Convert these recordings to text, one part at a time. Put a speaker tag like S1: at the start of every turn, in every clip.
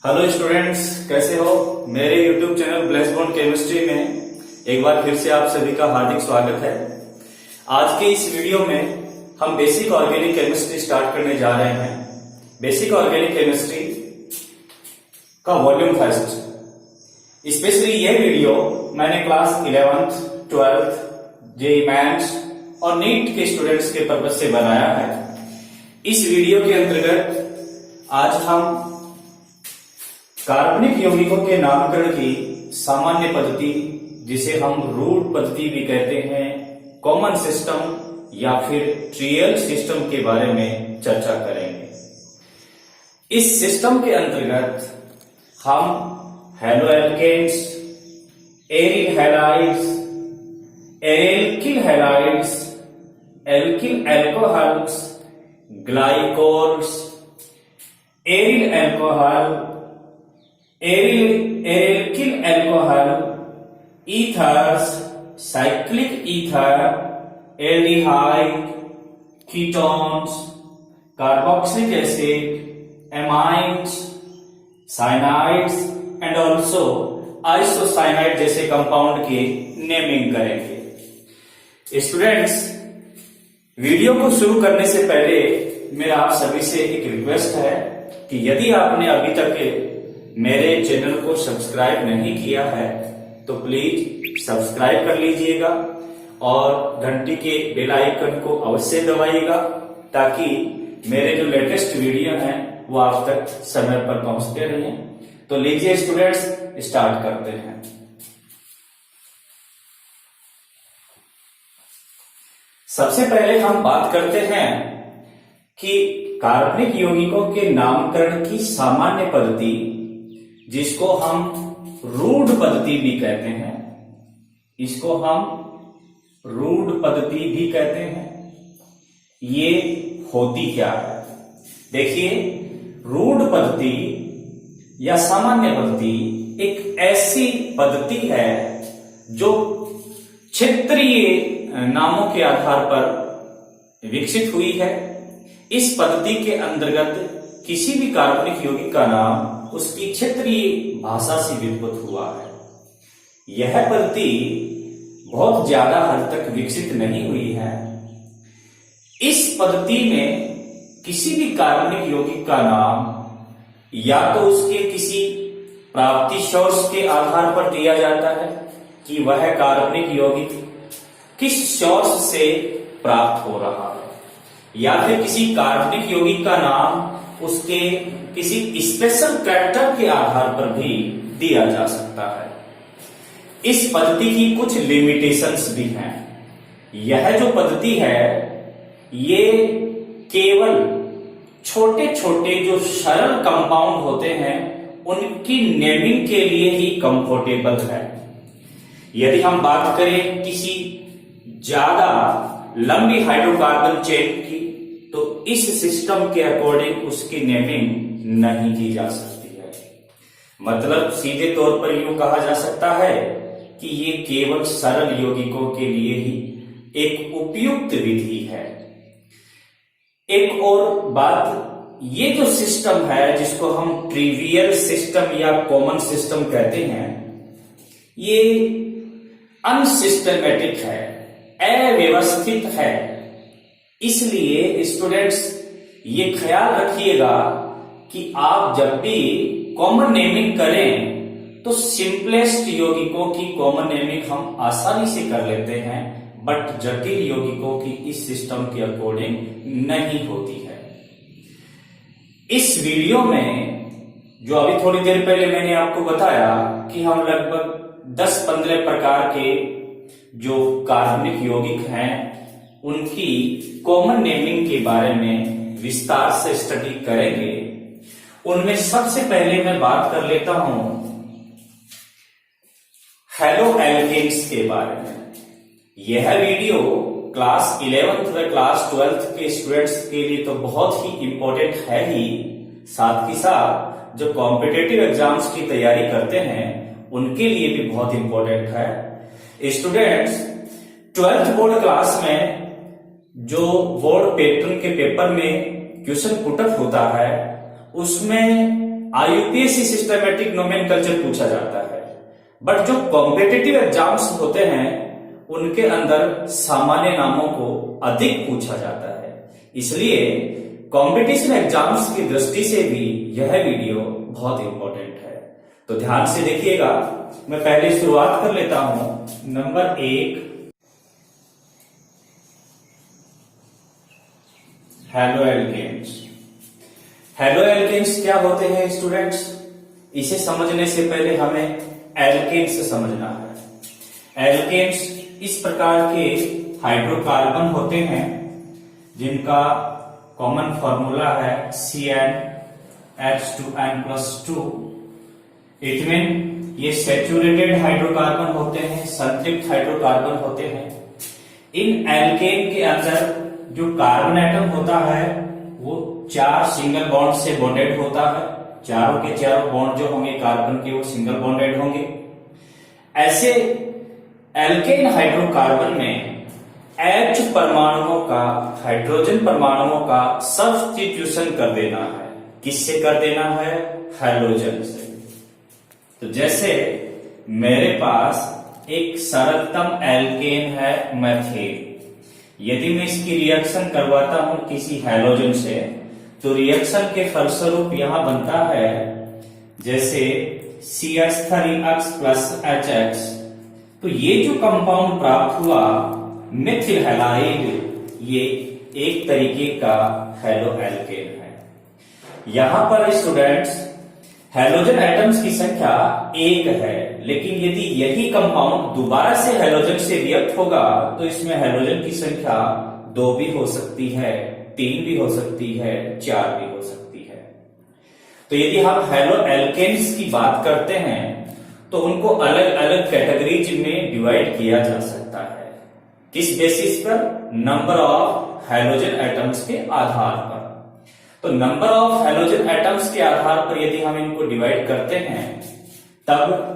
S1: Hello students, कैसे हो। मेरे यूट्यूब चैनल ब्लेसबॉर्न केमिस्ट्री में एक बार फिर से आप सभी का हार्दिक स्वागत है। आज के इस वीडियो में हम बेसिक ऑर्गेनिक केमिस्ट्री स्टार्ट करने जा रहे हैं। बेसिक ऑर्गेनिक केमिस्ट्री का वॉल्यूम फर्स्ट। स्पेशली ये वीडियो मैंने class 11th, 12th, JEE mains और नीट के स्टूडेंट्स के पर्पज से बनाया है। इस वीडियो के अंतर्गत आज हम कार्बनिक यौगिकों के नामकरण की सामान्य पद्धति, जिसे हम रूट पद्धति भी कहते हैं, कॉमन सिस्टम या फिर ट्रियल सिस्टम के बारे में चर्चा करेंगे। इस सिस्टम के अंतर्गत हम haloalkanes, aryl halides, alkyl halides, alkyl alcohols, glycols, aryl alcohol, alkyl alcohol, ethers, cyclic ether, aldehyde, ketones, carboxylic acid, amides, cyanides and also isocyanide जैसे कंपाउंड की नेमिंग करेंगे। स्टूडेंट्स, वीडियो को शुरू करने से पहले मेरा आप सभी से एक रिक्वेस्ट है कि यदि आपने अभी तक मेरे चैनल को सब्सक्राइब नहीं किया है तो प्लीज सब्सक्राइब कर लीजिएगा और घंटी के बेल आइकन को अवश्य दबाइएगा, ताकि मेरे जो लेटेस्ट वीडियो हैं वो आप तक समय पर पहुंचते रहें। तो लीजिए स्टूडेंट्स, स्टार्ट करते हैं। सबसे पहले हम बात करते हैं कि कार्बनिक यौगिकों के नामकरण की सामान्य पद्धति, जिसको हम रूढ़ पद्धति भी कहते हैं, इसको हम रूढ़ पद्धति भी कहते हैं, ये होती क्या है। देखिए, रूढ़ पद्धति या सामान्य पद्धति एक ऐसी पद्धति है जो क्षेत्रीय नामों के आधार पर विकसित हुई है। इस पद्धति के अंतर्गत किसी भी कार्बनिक यौगिक का नाम उसकी क्षेत्रीय भाषा से व्युत्पन्न हुआ है। यह पद्धति बहुत ज्यादा हद तक विकसित नहीं हुई है। इस पद्धति में किसी भी कार्बनिक यौगिक का नाम या तो उसके किसी प्राप्ति सोर्स के आधार पर दिया जाता है कि वह कार्बनिक यौगिक किस सोर्स से प्राप्त हो रहा है, या फिर किसी कार्बनिक यौगिक का नाम उसके किसी स्पेशल कैरेक्टर के आधार पर भी दिया जा सकता है। इस पद्धति की कुछ लिमिटेशंस भी हैं। यह जो पद्धति है ये केवल छोटे छोटे जो सरल कंपाउंड होते हैं उनकी नेमिंग के लिए ही कंफर्टेबल है। यदि हम बात करें किसी ज्यादा लंबी हाइड्रोकार्बन चेन की, तो इस सिस्टम के अकॉर्डिंग उसकी नेमिंग नहीं की जा सकती है। मतलब सीधे तौर पर यूं कहा जा सकता है कि ये केवल सरल यौगिकों के लिए ही एक उपयुक्त विधि है। एक और बात, ये जो सिस्टम है जिसको हम ट्रिवियल सिस्टम या कॉमन सिस्टम कहते हैं, ये अनसिस्टमेटिक है, अव्यवस्थित है। इसलिए स्टूडेंट्स ये ख्याल रखिएगा कि आप जब भी कॉमन नेमिंग करें तो सिंपलेस्ट यौगिकों की कॉमन नेमिंग हम आसानी से कर लेते हैं, बट जटिल यौगिकों की इस सिस्टम के अकॉर्डिंग नहीं होती है। इस वीडियो में जो अभी थोड़ी देर पहले मैंने आपको बताया कि हम लगभग 10-15 प्रकार के जो कार्बनिक यौगिक हैं उनकी कॉमन नेमिंग के बारे में विस्तार से स्टडी करेंगे। उनमें सबसे पहले मैं बात कर लेता हूं हैलोएल्केन्स के बारे में। यह वीडियो क्लास 11th व क्लास 12th के स्टूडेंट्स के लिए तो बहुत ही इंपॉर्टेंट है ही, साथ ही साथ जो कॉम्पिटिटिव एग्जाम्स की तैयारी करते हैं उनके लिए भी बहुत इंपॉर्टेंट है। स्टूडेंट्स, 12th बोर्ड क्लास में जो बोर्ड पैटर्न के पेपर में क्वेश्चन पुटअप होता है उसमें IUPAC सिस्टमेटिक नोमेनकल्चर पूछा जाता है, बट जो कॉम्पिटिटिव एग्जाम्स होते हैं उनके अंदर सामान्य नामों को अधिक पूछा जाता है। इसलिए कंपटीशन एग्जाम्स की दृष्टि से भी यह वीडियो बहुत इंपॉर्टेंट है, तो ध्यान से देखिएगा। मैं पहले शुरुआत कर लेता हूं। नंबर 1, हैलोएल्केन्स। हैलोएल्केन्स क्या होते हैं स्टूडेंट्स? इसे समझने से पहले हमें एल्केन्स समझना है। एल्केन्स इस प्रकार के हाइड्रोकार्बन होते हैं जिनका कॉमन फॉर्मूला है CnH2n+2। इट मीन ये सैचुरेटेड हाइड्रोकार्बन होते हैं, संतृप्त हाइड्रोकार्बन होते हैं। इन एल्केन के अंदर जो कार्बन एटम होता है वो 4 सिंगल बॉन्ड से बॉन्डेड होता है। चारों के चारों बॉन्ड जो होंगे कार्बन के वो सिंगल बॉन्डेड होंगे। ऐसे एल्केन हाइड्रोकार्बन में H परमाणुओं का, हाइड्रोजन परमाणुओं का सब्स्टिट्यूशन कर देना है। किससे कर देना है? हैलोजन से। तो जैसे मेरे पास एक सरलतम एल्केन है मैथेन, यदि मैं इसकी रिएक्शन करवाता हूं किसी हैलोजन से तो रिएक्शन के फलस्वरूप यहां बनता है जैसे CH3X + HX। तो ये जो कंपाउंड प्राप्त हुआ मिथिल हैलाइड, ये एक तरीके का हैलोएल्केन है। यहां पर स्टूडेंट्स हैलोजन एटम्स की संख्या 1 है, लेकिन यदि यही कंपाउंड दोबारा से हैलोजन से रिएक्ट होगा तो इसमें हैलोजन की संख्या 2 भी हो सकती है, 3 भी हो सकती है, 4 भी हो सकती है। तो यदि हम हैलोएल्केन्स की बात करते हैं तो उनको अलग अलग कैटेगरीज में डिवाइड किया जा सकता है। किस बेसिस पर? नंबर ऑफ हैलोजन एटम्स के आधार पर। तो नंबर ऑफ हैलोजन एटम्स के आधार पर यदि हम इनको डिवाइड करते हैं तब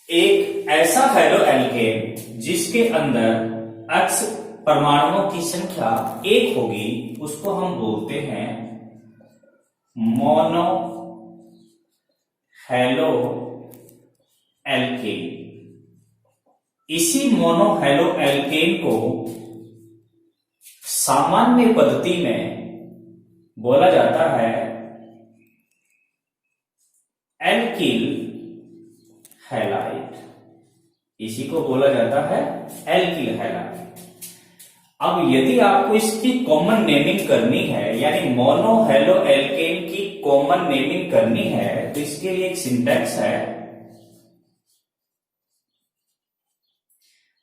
S1: एक ऐसा हैलोएल्केन जिसके अंदर X परमाणुओं की संख्या 1 होगी उसको हम बोलते हैं मोनो हैलोएल्केन। इसी मोनो हैलोएल्केन को सामान्य पद्धति में बोला जाता है एल्किल हैलाइड। इसी को बोला जाता है एल्किल हैलाइड। अब यदि आपको इसकी कॉमन नेमिंग करनी है, यानी मोनो हैलोएल्केन की कॉमन नेमिंग करनी है, तो इसके लिए एक सिंटैक्स है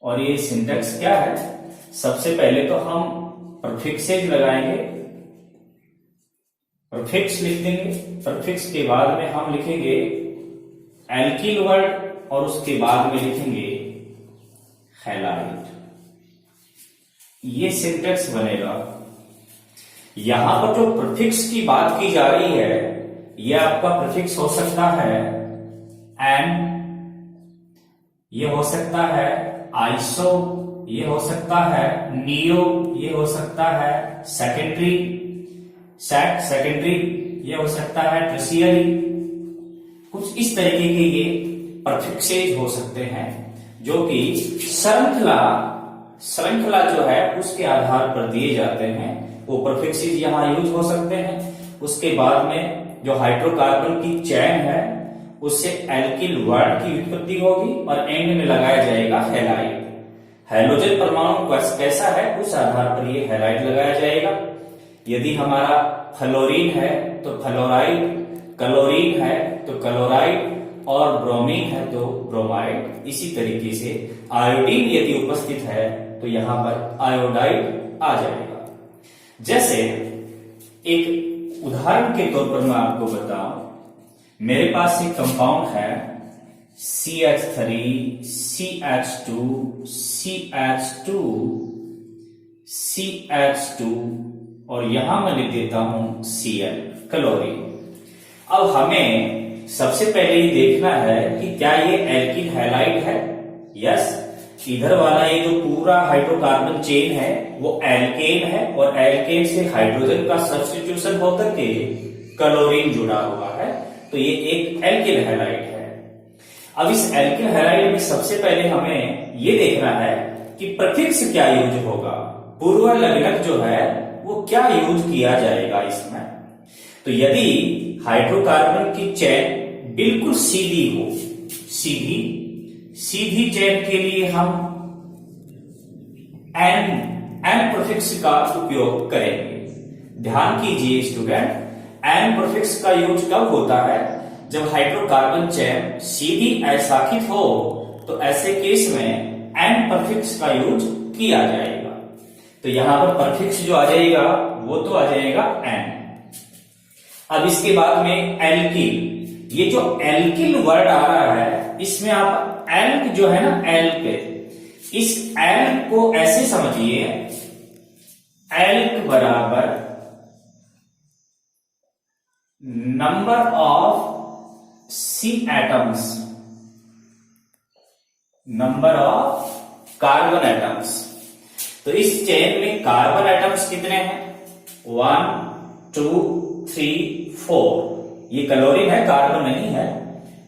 S1: और ये सिंटैक्स क्या है? सबसे पहले तो हम प्रीफिक्सेज लगाएंगे, प्रीफिक्स लिख देंगे। प्रीफिक्स के बाद में हम लिखेंगे एल्किल वर्ड और उसके बाद में लिखेंगे हैलाइड। ये सिंटैक्स बनेगा। यहां पर जो प्रीफिक्स की बात की जा रही है यह आपका प्रीफिक्स हो सकता है एन, ये हो सकता है आइसो, ये हो सकता है नियो, ये हो सकता है सेकेंडरी, ये हो सकता है टर्शियरी। कुछ इस तरीके के ये प्रीफिक्सेज हो सकते हैं जो कि श्रृंखला जो है उसके आधार पर दिए जाते हैं। वो प्रीफिक्सेज यहां यूज हो सकते हैं। उसके बाद में जो हाइड्रोकार्बन की चैन है उससे एल्किल वर्ड की उत्पत्ति होगी और एंड में लगाया जाएगा हैलाइड। हैलोजन परमाणु कैसा है उस आधार पर ये हैलाइड लगाया जाएगा। यदि हमारा फ्लोरीन है तो फ्लोराइड, क्लोरीन है तो क्लोराइड और ब्रोमीन है तो ब्रोमाइड। इसी तरीके से आयोडीन यदि उपस्थित है तो यहां पर आयोडाइड आ जाएगा। जैसे एक उदाहरण के तौर पर मैं आपको बताऊं, मेरे पास एक कंपाउंड है CH3, CH2, CH2, CH2 और यहां मैं लिख देता हूं Cl, क्लोरीन। अब हमें सबसे पहले ये देखना है कि क्या ये एल्किल हैलाइड है? यस, इधर वाला ये जो पूरा हाइड्रोकार्बन चेन है वो एल्केन है और एल्केन से हाइड्रोजन का सब्स्टिट्यूशन होकर के क्लोरीन जुड़ा हुआ है, तो ये एक एल्किल हैलाइड है। अब इस एल्किल हैलाइड में सबसे पहले हमें ये देखना है कि प्रीफिक्स क्या यूज होगा, पूर्व लग्नक जो है वो क्या यूज किया जाएगा इसमें। तो यदि हाइड्रोकार्बन की चेन बिल्कुल सीधी हो, सीधी चेन के लिए हम एन प्रीफिक्स का उपयोग करेंगे। ध्यान कीजिए स्टूडेंट, एन प्रीफिक्स का यूज कब होता है, जब हाइड्रोकार्बन चेन सीधी अशाखित हो, तो ऐसे केस में एन प्रीफिक्स का यूज किया जाएगा। तो यहां पर प्रीफिक्स जो आ जाएगा वो तो आ जाएगा एन। अब इसके बाद में एल्किल, ये जो एल्किल वर्ड आ रहा है इसमें आप एल्क जो है ना, एल्क, इस एल्क को ऐसे समझिए, एल्क बराबर number of C atoms, number of carbon atoms. तो इस चेन में कार्बन एटम्स कितने हैं, 1 2 3 4। ये क्लोरीन है, कार्बन नहीं है।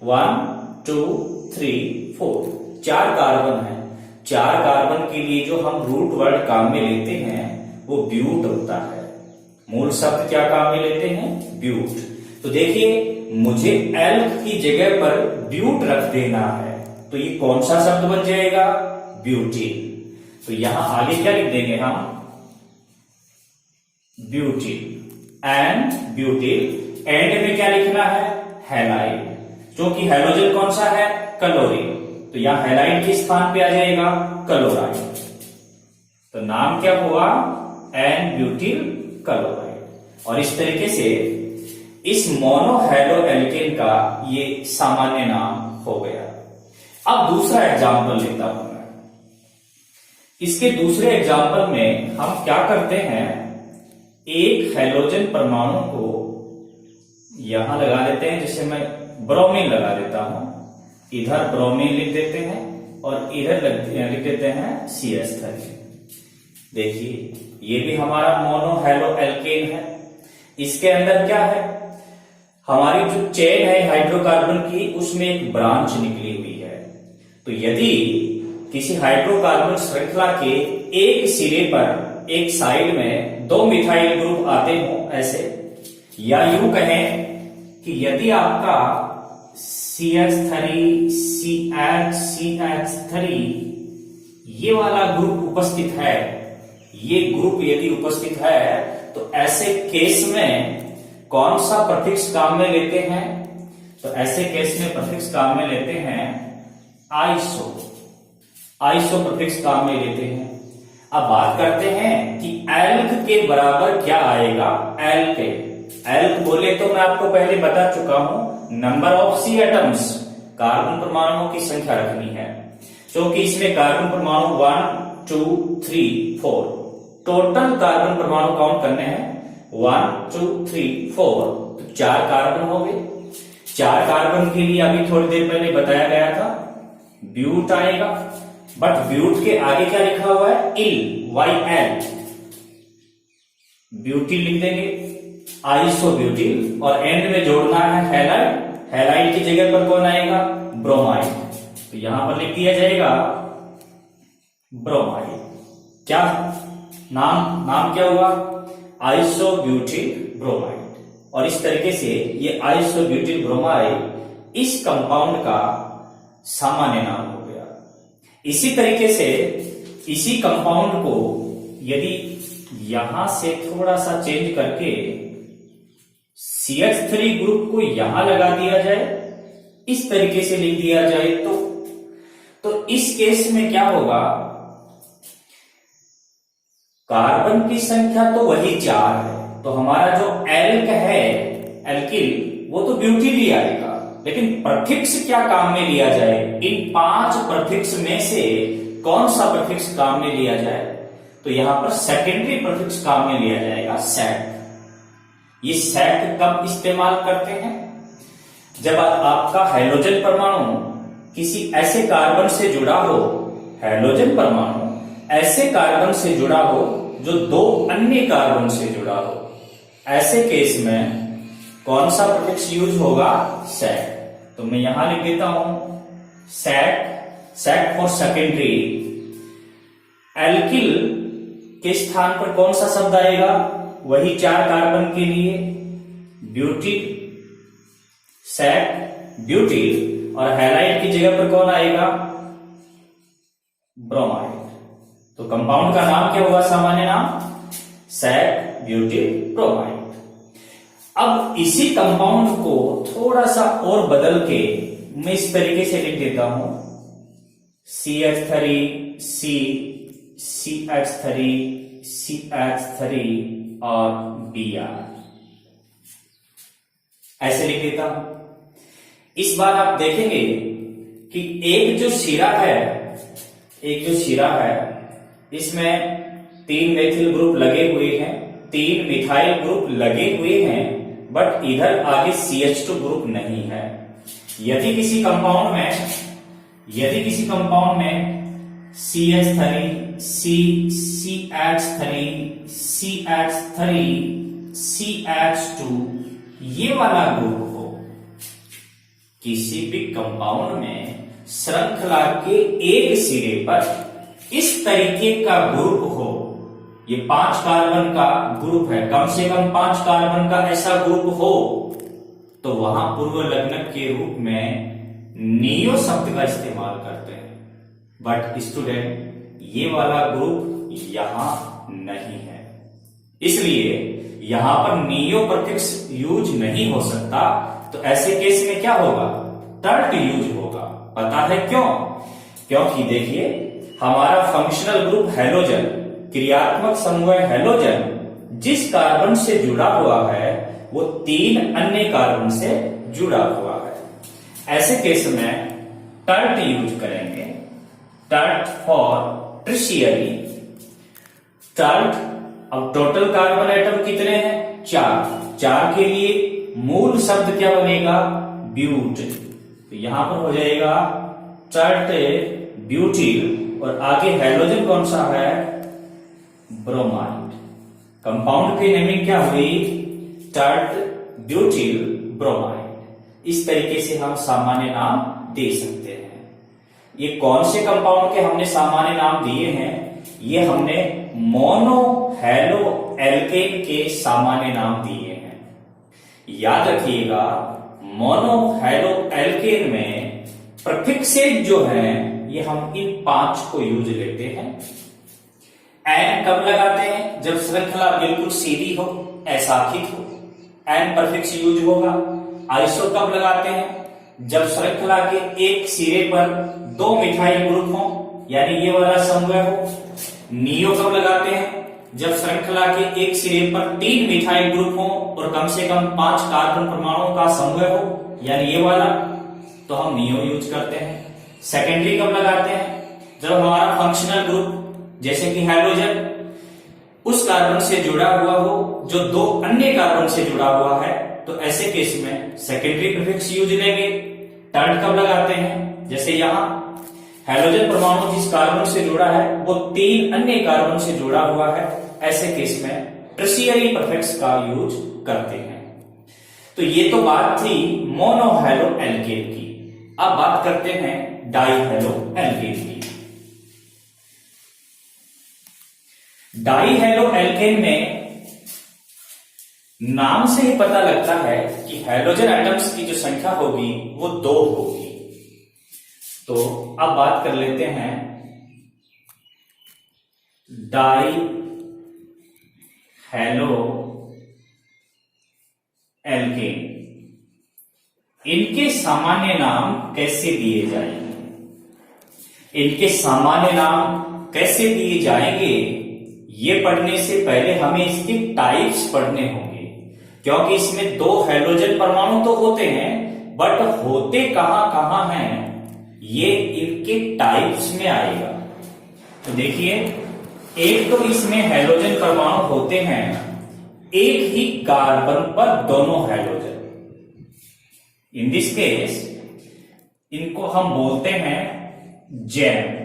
S1: 1 2 3 4, 4 कार्बन है। 4 कार्बन के लिए जो हम रूट वर्ड काम में लेते हैं वो ब्यूट होता है। मूल शब्द क्या काम में लेते हैं, ब्यूट। तो देखिए मुझे एल्क की जगह पर ब्यूट रख देना है, तो ये कौन सा शब्द बन जाएगा, ब्यूटिल। तो यहां आगे क्या लिख देंगे हम, ब्यूटिल एंड ब्यूटिल। एंड में क्या लिखना है, हैलाइड, क्योंकि हैलोजन कौन सा है, क्लोरीन, तो यहां हैलाइड के स्थान पे आ जाएगा क्लोराइड। तो नाम क्या हुआ, एन ब्यूटिल क्लोराइड। और इस तरीके से इस मोनोहैलो एल्केन का ये सामान्य नाम हो गया। अब दूसरा एग्जाम्पल लेता हूं मैं। इसके दूसरे एग्जाम्पल में हम क्या करते हैं, एक हैलोजन परमाणु को यहां लगा देते हैं, जैसे मैं ब्रोमीन लगा देता हूं, इधर ब्रोमीन लिख देते हैं और इधर लिख देते हैं CH3। देखिए ये भी हमारा मोनोहैलो एल्केन है। इसके अंदर क्या है, हमारी जो चेन है हाइड्रोकार्बन की, उसमें एक ब्रांच निकली हुई है। तो यदि किसी हाइड्रोकार्बन श्रृंखला के एक सिरे पर, एक साइड में 2 मिथाइल ग्रुप आते हो ऐसे, या यूं कहें कि यदि आपका CH3 CH3 ये वाला ग्रुप उपस्थित है, ये ग्रुप यदि उपस्थित है, तो ऐसे केस में कौन सा प्रीफिक्स काम में लेते हैं, तो ऐसे केस में प्रीफिक्स काम में लेते हैं आइसो, आइसो प्रीफिक्स काम में लेते हैं। अब बात करते हैं कि एल्क के बराबर क्या आएगा, एल्क। एल्क बोले तो मैं आपको पहले बता चुका हूं, number of C atoms, carbon परमाणुओं की संख्या रखनी है, क्योंकि इसमें कार्बन परमाणु 1 2 3 4, टोटल कार्बन परमाणु काउंट करने हैं 1 2 3 4, तो 4 कार्बन हो गए। 4 कार्बन के लिए अभी थोड़ी देर पहले बताया गया था ब्यूट आएगा, बट ब्यूट के आगे क्या लिखा हुआ है, इल, YL, ब्यूटिल लिख देंगे, आइसो ब्यूटिल, और एंड में जोड़ना है हैलाइड। हैलाइड की जगह पर कौन आएगा, ब्रोमाइड, तो यहां पर लिख दिया जाएगा ब्रोमाइड। क्या नाम क्या हुआ, आइसो ब्यूटिल ब्रोमाइड। और इस तरीके से ये आइसो ब्यूटिल ब्रोमाइड इस कंपाउंड का सामान्य नाम हो गया। इसी तरीके से इसी कंपाउंड को यदि यहां से थोड़ा सा चेंज करके CH3 ग्रुप को यहां लगा दिया जाए, इस तरीके से लिख दिया जाए, तो इस केस में क्या होगा, कार्बन की संख्या तो वही 4 है, तो हमारा जो एल्क है, एल्किल, वो तो ब्यूटिल ही आएगा, लेकिन प्रीफिक्स क्या काम में लिया जाए, इन 5 प्रीफिक्स में से कौन सा प्रीफिक्स काम में लिया जाए, तो यहां पर सेकेंडरी प्रीफिक्स काम में लिया जाएगा, सेट। ये सेट कब इस्तेमाल करते हैं, जब आपका हाइड्रोजन परमाणु किसी ऐसे कार्बन से जुड़ा हो, हाइड्रोजन परमाणु ऐसे कार्बन से जुड़ा हो जो 2 अन्य कार्बन से जुड़ा हो। ऐसे केस में कौन सा प्रीफिक्स यूज होगा? सेट। तो मैं यहां लिख देता हूं set, set for secondary. Alkyl के स्थान पर कौन सा शब्द आएगा? वही 4 कार्बन के लिए ब्यूटिल, सेट ब्यूटिल। और हैलाइड की जगह पर कौन आएगा? ब्रोमाइड। तो कंपाउंड का नाम क्या होगा? सामान्य नाम सेट ब्यूटिल ब्रोमाइड। अब इसी कंपाउंड को थोड़ा सा और बदल के मैं इस तरीके से लिख देता हूं CH3 C, CH3 CH3 और Br, ऐसे लिख देता हूं। इस बार आप देखेंगे कि एक जो शिरा है इसमें 3 मेथिल ग्रुप लगे हुए हैं, 3 मिथाइल ग्रुप लगे हुए हैं, बट इधर आगे CH2 ग्रुप नहीं है। यदि किसी कंपाउंड में CH3 C, CH3 CH3 CH2 ये वाला ग्रुप हो, किसी भी कंपाउंड में श्रृंखला के एक सिरे पर इस तरीके का ग्रुप हो, ये 5 कार्बन का ग्रुप है, कम से कम 5 कार्बन का ऐसा ग्रुप हो, तो वहां पूर्व लग्नक के रूप में नियो शब्द का इस्तेमाल करते हैं। बट स्टूडेंट ये वाला ग्रुप यहां नहीं है, इसलिए यहां पर नियो प्रीफिक्स यूज नहीं हो सकता। तो ऐसे केस में क्या होगा? टर्ट यूज होगा। पता है क्यों? क्योंकि देखिए हमारा फंक्शनल ग्रुप हैलोजन, क्रियात्मक समूह हैलोजन, जिस कार्बन से जुड़ा हुआ है वो 3 अन्य कार्बन से जुड़ा हुआ है। ऐसे केस में टर्ट यूज करेंगे, टर्ट फॉर ट्रिशियरी। टर्ट, अब टोटल कार्बन एटम कितने हैं? 4 के लिए मूल शब्द क्या बनेगा? ब्यूट। तो यहां पर हो जाएगा टर्ट ब्यूटिल, और आगे हैलोजन कौन सा है? ब्रोमाइड। कंपाउंड की नेमिंग क्या हुई? Tert butyl bromide. इस तरीके से हम सामान्य नाम दे सकते हैं। ये कौन से कंपाउंड के हमने सामान्य नाम दिए हैं? ये हमने मोनो हैलो एल्केन के सामान्य नाम दिए हैं। याद रखिएगा मोनो हैलो एल्केन में प्रीफिक्सेज जो हैं ये हम इन 5 को यूज लेते हैं। एन कब लगाते हैं? जब श्रृंखला बिल्कुल सीधी हो, अशाखित हो, एन प्रीफिक्स यूज होगा। आइसो कब लगाते हैं? जब श्रृंखला के एक सिरे पर 2 मिथाइल ग्रुप हो, यानी ये वाला समूह हो। नियो कब लगाते हैं? जब श्रृंखला के एक सिरे पर 3 मिथाइल ग्रुप हो और कम से कम 5 कार्बन परमाणुओं का समूह हो, यानी ये वाला, तो हम नियो यूज करते हैं। सेकेंडरी कब लगाते हैं? जब हमारा फंक्शनल ग्रुप जैसे कि हैलोजन उस कार्बन से जुड़ा हुआ हो जो 2 अन्य कार्बन से जुड़ा हुआ है, तो ऐसे केस में सेकेंडरी प्रीफिक्स यूज लेंगे। टर्ट कब लगाते हैं? जैसे यहां हैलोजन परमाणु जिस कार्बन से जुड़ा है वो 3 अन्य कार्बन से जुड़ा हुआ है, ऐसे केस में टर्शियरी प्रीफिक्स का यूज करते हैं। तो ये तो बात थी मोनो हैलो एल्केन की। अब बात करते हैं डाई हैलो एल्केन की। डाई हैलो एल्केन में नाम से ही पता लगता है कि हैलोजन एटम्स की जो संख्या होगी वो 2 होगी। तो अब बात कर लेते हैं डाई हैलो एल्केन। इनके सामान्य नाम कैसे दिए जाएंगे? इनके सामान्य नाम कैसे दिए जाएंगे ये पढ़ने से पहले हमें इसके टाइप्स पढ़ने होंगे, क्योंकि इसमें 2 हैलोजन परमाणु तो होते हैं, बट होते कहां कहां हैं ये इनके टाइप्स में आएगा। तो देखिए, एक तो इसमें हैलोजन परमाणु होते हैं एक ही कार्बन पर दोनों हैलोजन। इन दिस केस इनको हम बोलते हैं gem.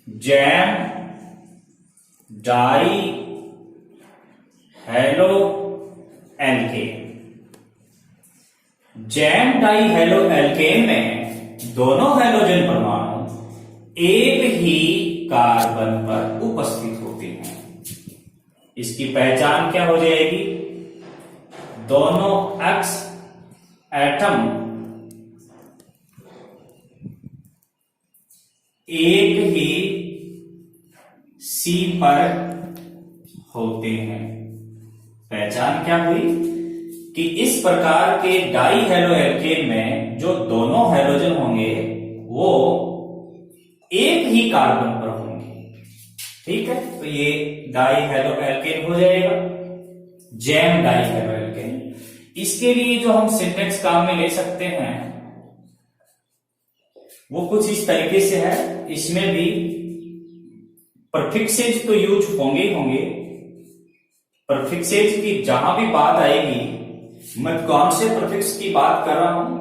S1: Gem di halo alkane. Gem di halo alkane में दोनों हैलोजन परमाणु एक ही कार्बन पर उपस्थित होते हैं। इसकी पहचान क्या हो जाएगी? दोनों एक्स एटम एक ही सी पर होते हैं। पहचान क्या हुई कि इस प्रकार के डाई हेलो एल्केन में जो दोनों हैलोजन होंगे वो एक ही कार्बन पर होंगे। ठीक है, तो ये डाई हेलो एल्केन हो जाएगा, जैम डाई हेलो एल्केन। इसके लिए जो हम सिंटेक्स काम में ले सकते हैं वो कुछ इस तरीके से है। इसमें भी प्रफिक्सेज तो यूज होंगे ही होंगे। प्रफिक्सेज की जहां भी बात आएगी, मैं कौन से प्रफिक्स की बात कर रहा हूं?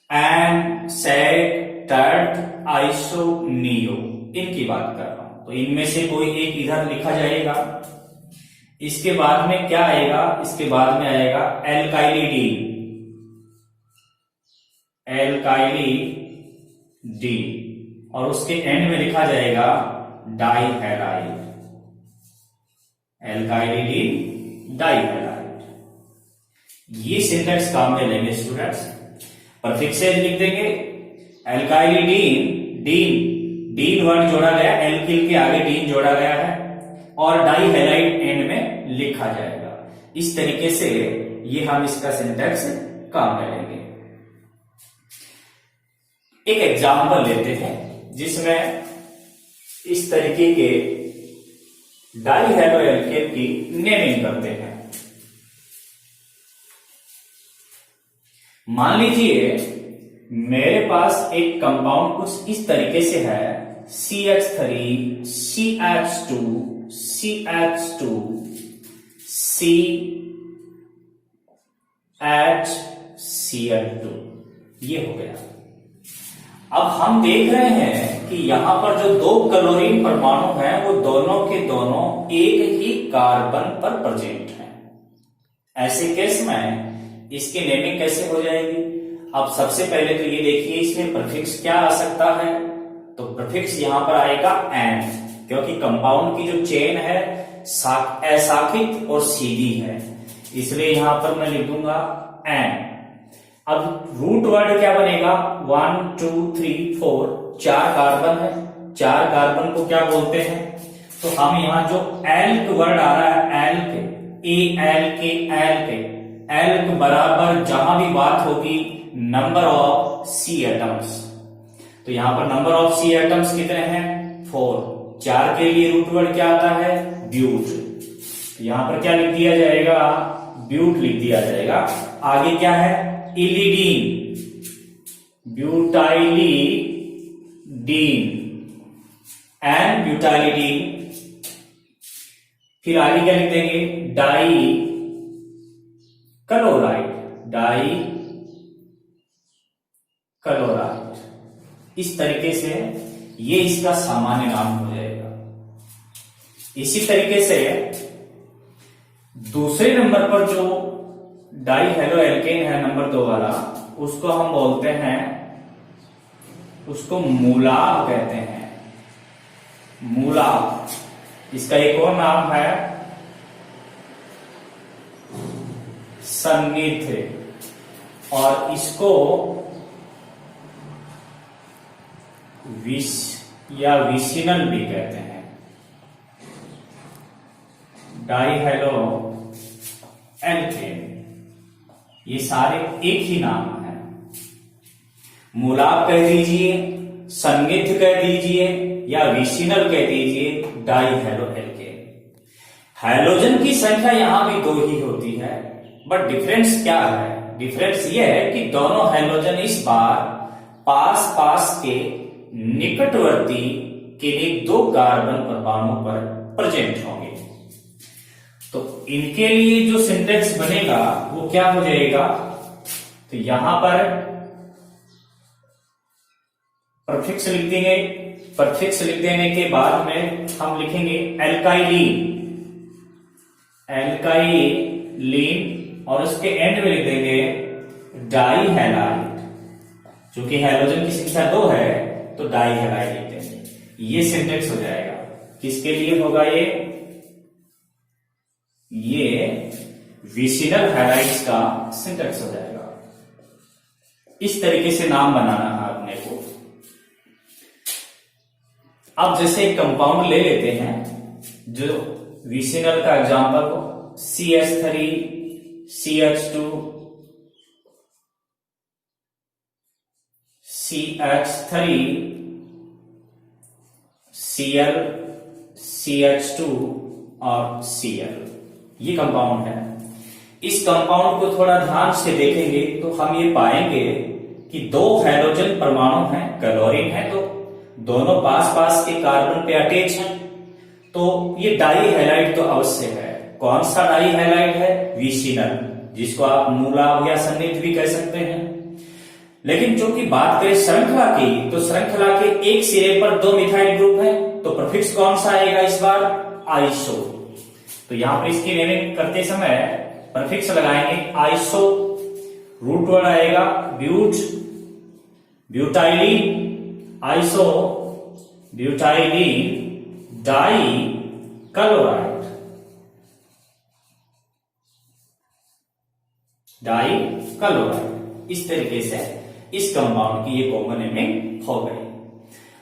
S1: N, sec, tert, iso, neo, इनकी बात कर रहा हूं। तो इनमें से कोई एक इधर लिखा जाएगा। इसके बाद में क्या आएगा? इसके बाद में आएगा एल्काइलिडीन, एल्काइलिडीन, और उसके एंड में लिखा जाएगा डाइहैलाइड, एल्काइलिडीन, डाइहैलाइड। ये सिंटेक्स काम में लेंगे स्टूडेंट्स। प्रफिक्सेज लिख देंगे, एल्काइलिडीन, डीन वर्ड जोड़ा गया, एल्किल के आगे डीन जोड़ा गया है, और डाइहैलाइड एंड में लिखा जाएगा। इस तरीके से ये हम इसका सिंटेक्स काम में लेंगे। एक एग्जाम्पल लेते हैं जिसमें इस तरीके के डाइहैलो एल्केन की नेमिंग करते हैं। मान लीजिए मेरे पास एक कंपाउंड कुछ इस तरीके से है, CH3, CH2, CH2, CHCl2, ये हो गया। अब हम देख रहे हैं कि यहां पर जो दो क्लोरीन परमाणु हैं वो दोनों के दोनों एक ही कार्बन पर प्रेजेंट हैं। ऐसे केस में इसकी नेमिंग कैसे हो जाएगी? अब सबसे पहले तो ये देखिए इसमें प्रीफिक्स क्या आ सकता है। तो प्रीफिक्स यहां पर आएगा एन, क्योंकि कंपाउंड की जो चेन है अशाखित और सीधी है, इसलिए यहां पर मैं लिख दूंगा एन। अब रूट वर्ड क्या बनेगा? 1 2 3 4, 4 कार्बन है। 4 कार्बन को क्या बोलते हैं? तो हम यहां जो एल्क वर्ड आ रहा है, एल्क, एल्क बराबर जहां भी बात होगी नंबर ऑफ सी एटम्स, तो यहां पर नंबर ऑफ सी एटम्स कितने हैं? 4। 4 के लिए रूट वर्ड क्या आता है? ब्यूट। यहां पर क्या लिख दिया जाएगा? ब्यूट लिख दिया जाएगा। आगे क्या है? Ylidene, butylidene and butylidene. फिर आगे क्या लिख देंगे? Di chloride, di chloride. इस तरीके से ये इसका सामान्य नाम हो जाएगा। इसी तरीके से दूसरे नंबर पर जो डाइहैलो एल्केन है नंबर 2 वाला, उसको हम बोलते हैं, उसको मूलाब कहते हैं। मूलाब। इसका एक और नाम है सन्निध, और इसको विष या विसिनल भी कहते हैं। डाइहैलो एल्केन, ये सारे एक ही नाम है। मूलाब कह दीजिए, सन्निध कह दीजिए, या विसिनल कह दीजिए, डाइहैलो एल्केन। हैलोजन की संख्या यहां भी 2 ही होती है, बट डिफरेंस क्या है? डिफरेंस यह है कि दोनों हैलोजन इस बार पास पास के निकटवर्ती किन्हीं 2 कार्बन परमाणु पर प्रेजेंट होंगे। तो इनके लिए जो सिंटेक्स बनेगा वो क्या हो जाएगा? तो यहां पर प्रीफिक्स लिख देंगे। प्रीफिक्स लिख देने के बाद में हम लिखेंगे एल्काइलिन, एल्काइलिन, और उसके एंड में लिख देंगे डाई हैलाइड। चूंकि हैलोजन की संख्या 2 है तो डाई हैलाइड लिखते हैं। ये सिंटेक्स हो जाएगा। किसके लिए होगा ये विसिनल हैलाइड्स का सिंटेक्स हो जाएगा। इस तरीके से नाम बनाना है अपने को। अब जैसे एक कंपाउंड ले लेते हैं जो विसिनल का एग्जांपल हो, CH3 CH2 CH3 Cl CH2 और Cl, ये कंपाउंड है। इस कंपाउंड को थोड़ा ध्यान से देखेंगे तो हम ये पाएंगे कि 2 हैलोजन परमाणु हैं, क्लोरीन है, तो दोनों पास पास के कार्बन पे अटैच हैं, तो ये डाई हैलाइड तो अवश्य है। कौन सा डाई हैलाइड है? विसिनल, जिसको आप मूलाभ या सन्निध भी कह सकते हैं। लेकिन चूंकि बात करें श्रृंखला की, तो श्रृंखला के एक सिरे पर 2 मिथाइल ग्रुप है, तो प्रीफिक्स कौन सा आएगा इस बार? आइसो। तो यहां पर इसकी नेमिंग करते समय प्रीफिक्स लगाएंगे आइसो। रूट वर्ड आएगा bute, butylene, iso butylene di chloride, di chloride. इस तरीके से इस कंपाउंड की ये कॉमन नेमिंग हो गई।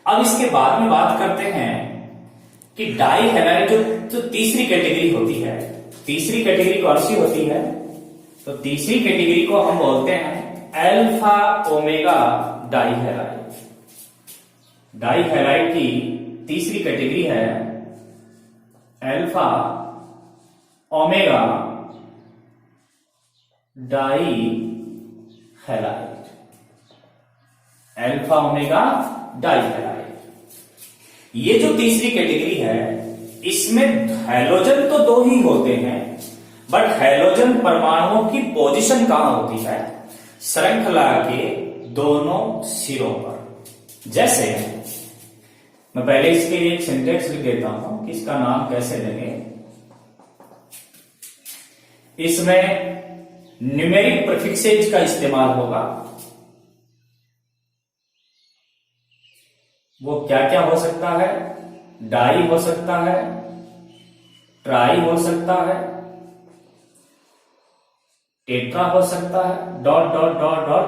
S1: अब इसके बाद में बात करते हैं कि डाई हैलाइड जो तीसरी कैटेगरी होती है, तीसरी कैटेगरी कौन सी होती है? तो तीसरी कैटेगरी को हम बोलते हैं alpha omega di halide. Di halide की तीसरी कैटेगरी है alpha omega di halide, alpha omega di halide. ये जो तीसरी कैटेगरी है, इसमें हैलोजन तो 2 ही होते हैं, बट हैलोजन परमाणुओं की पोजीशन कहां होती है? श्रृंखला के दोनों सिरों पर। जैसे मैं पहले इसके लिए एक सिंटेक्स लिख देता हूं कि इसका नाम कैसे देंगे। इसमें न्यूमेरिक प्रीफिक्सेज का इस्तेमाल होगा। वो क्या क्या हो सकता है? डाई हो सकता है, ट्राई हो सकता है, टेट्रा हो सकता है, डॉट डॉट डॉट डॉट,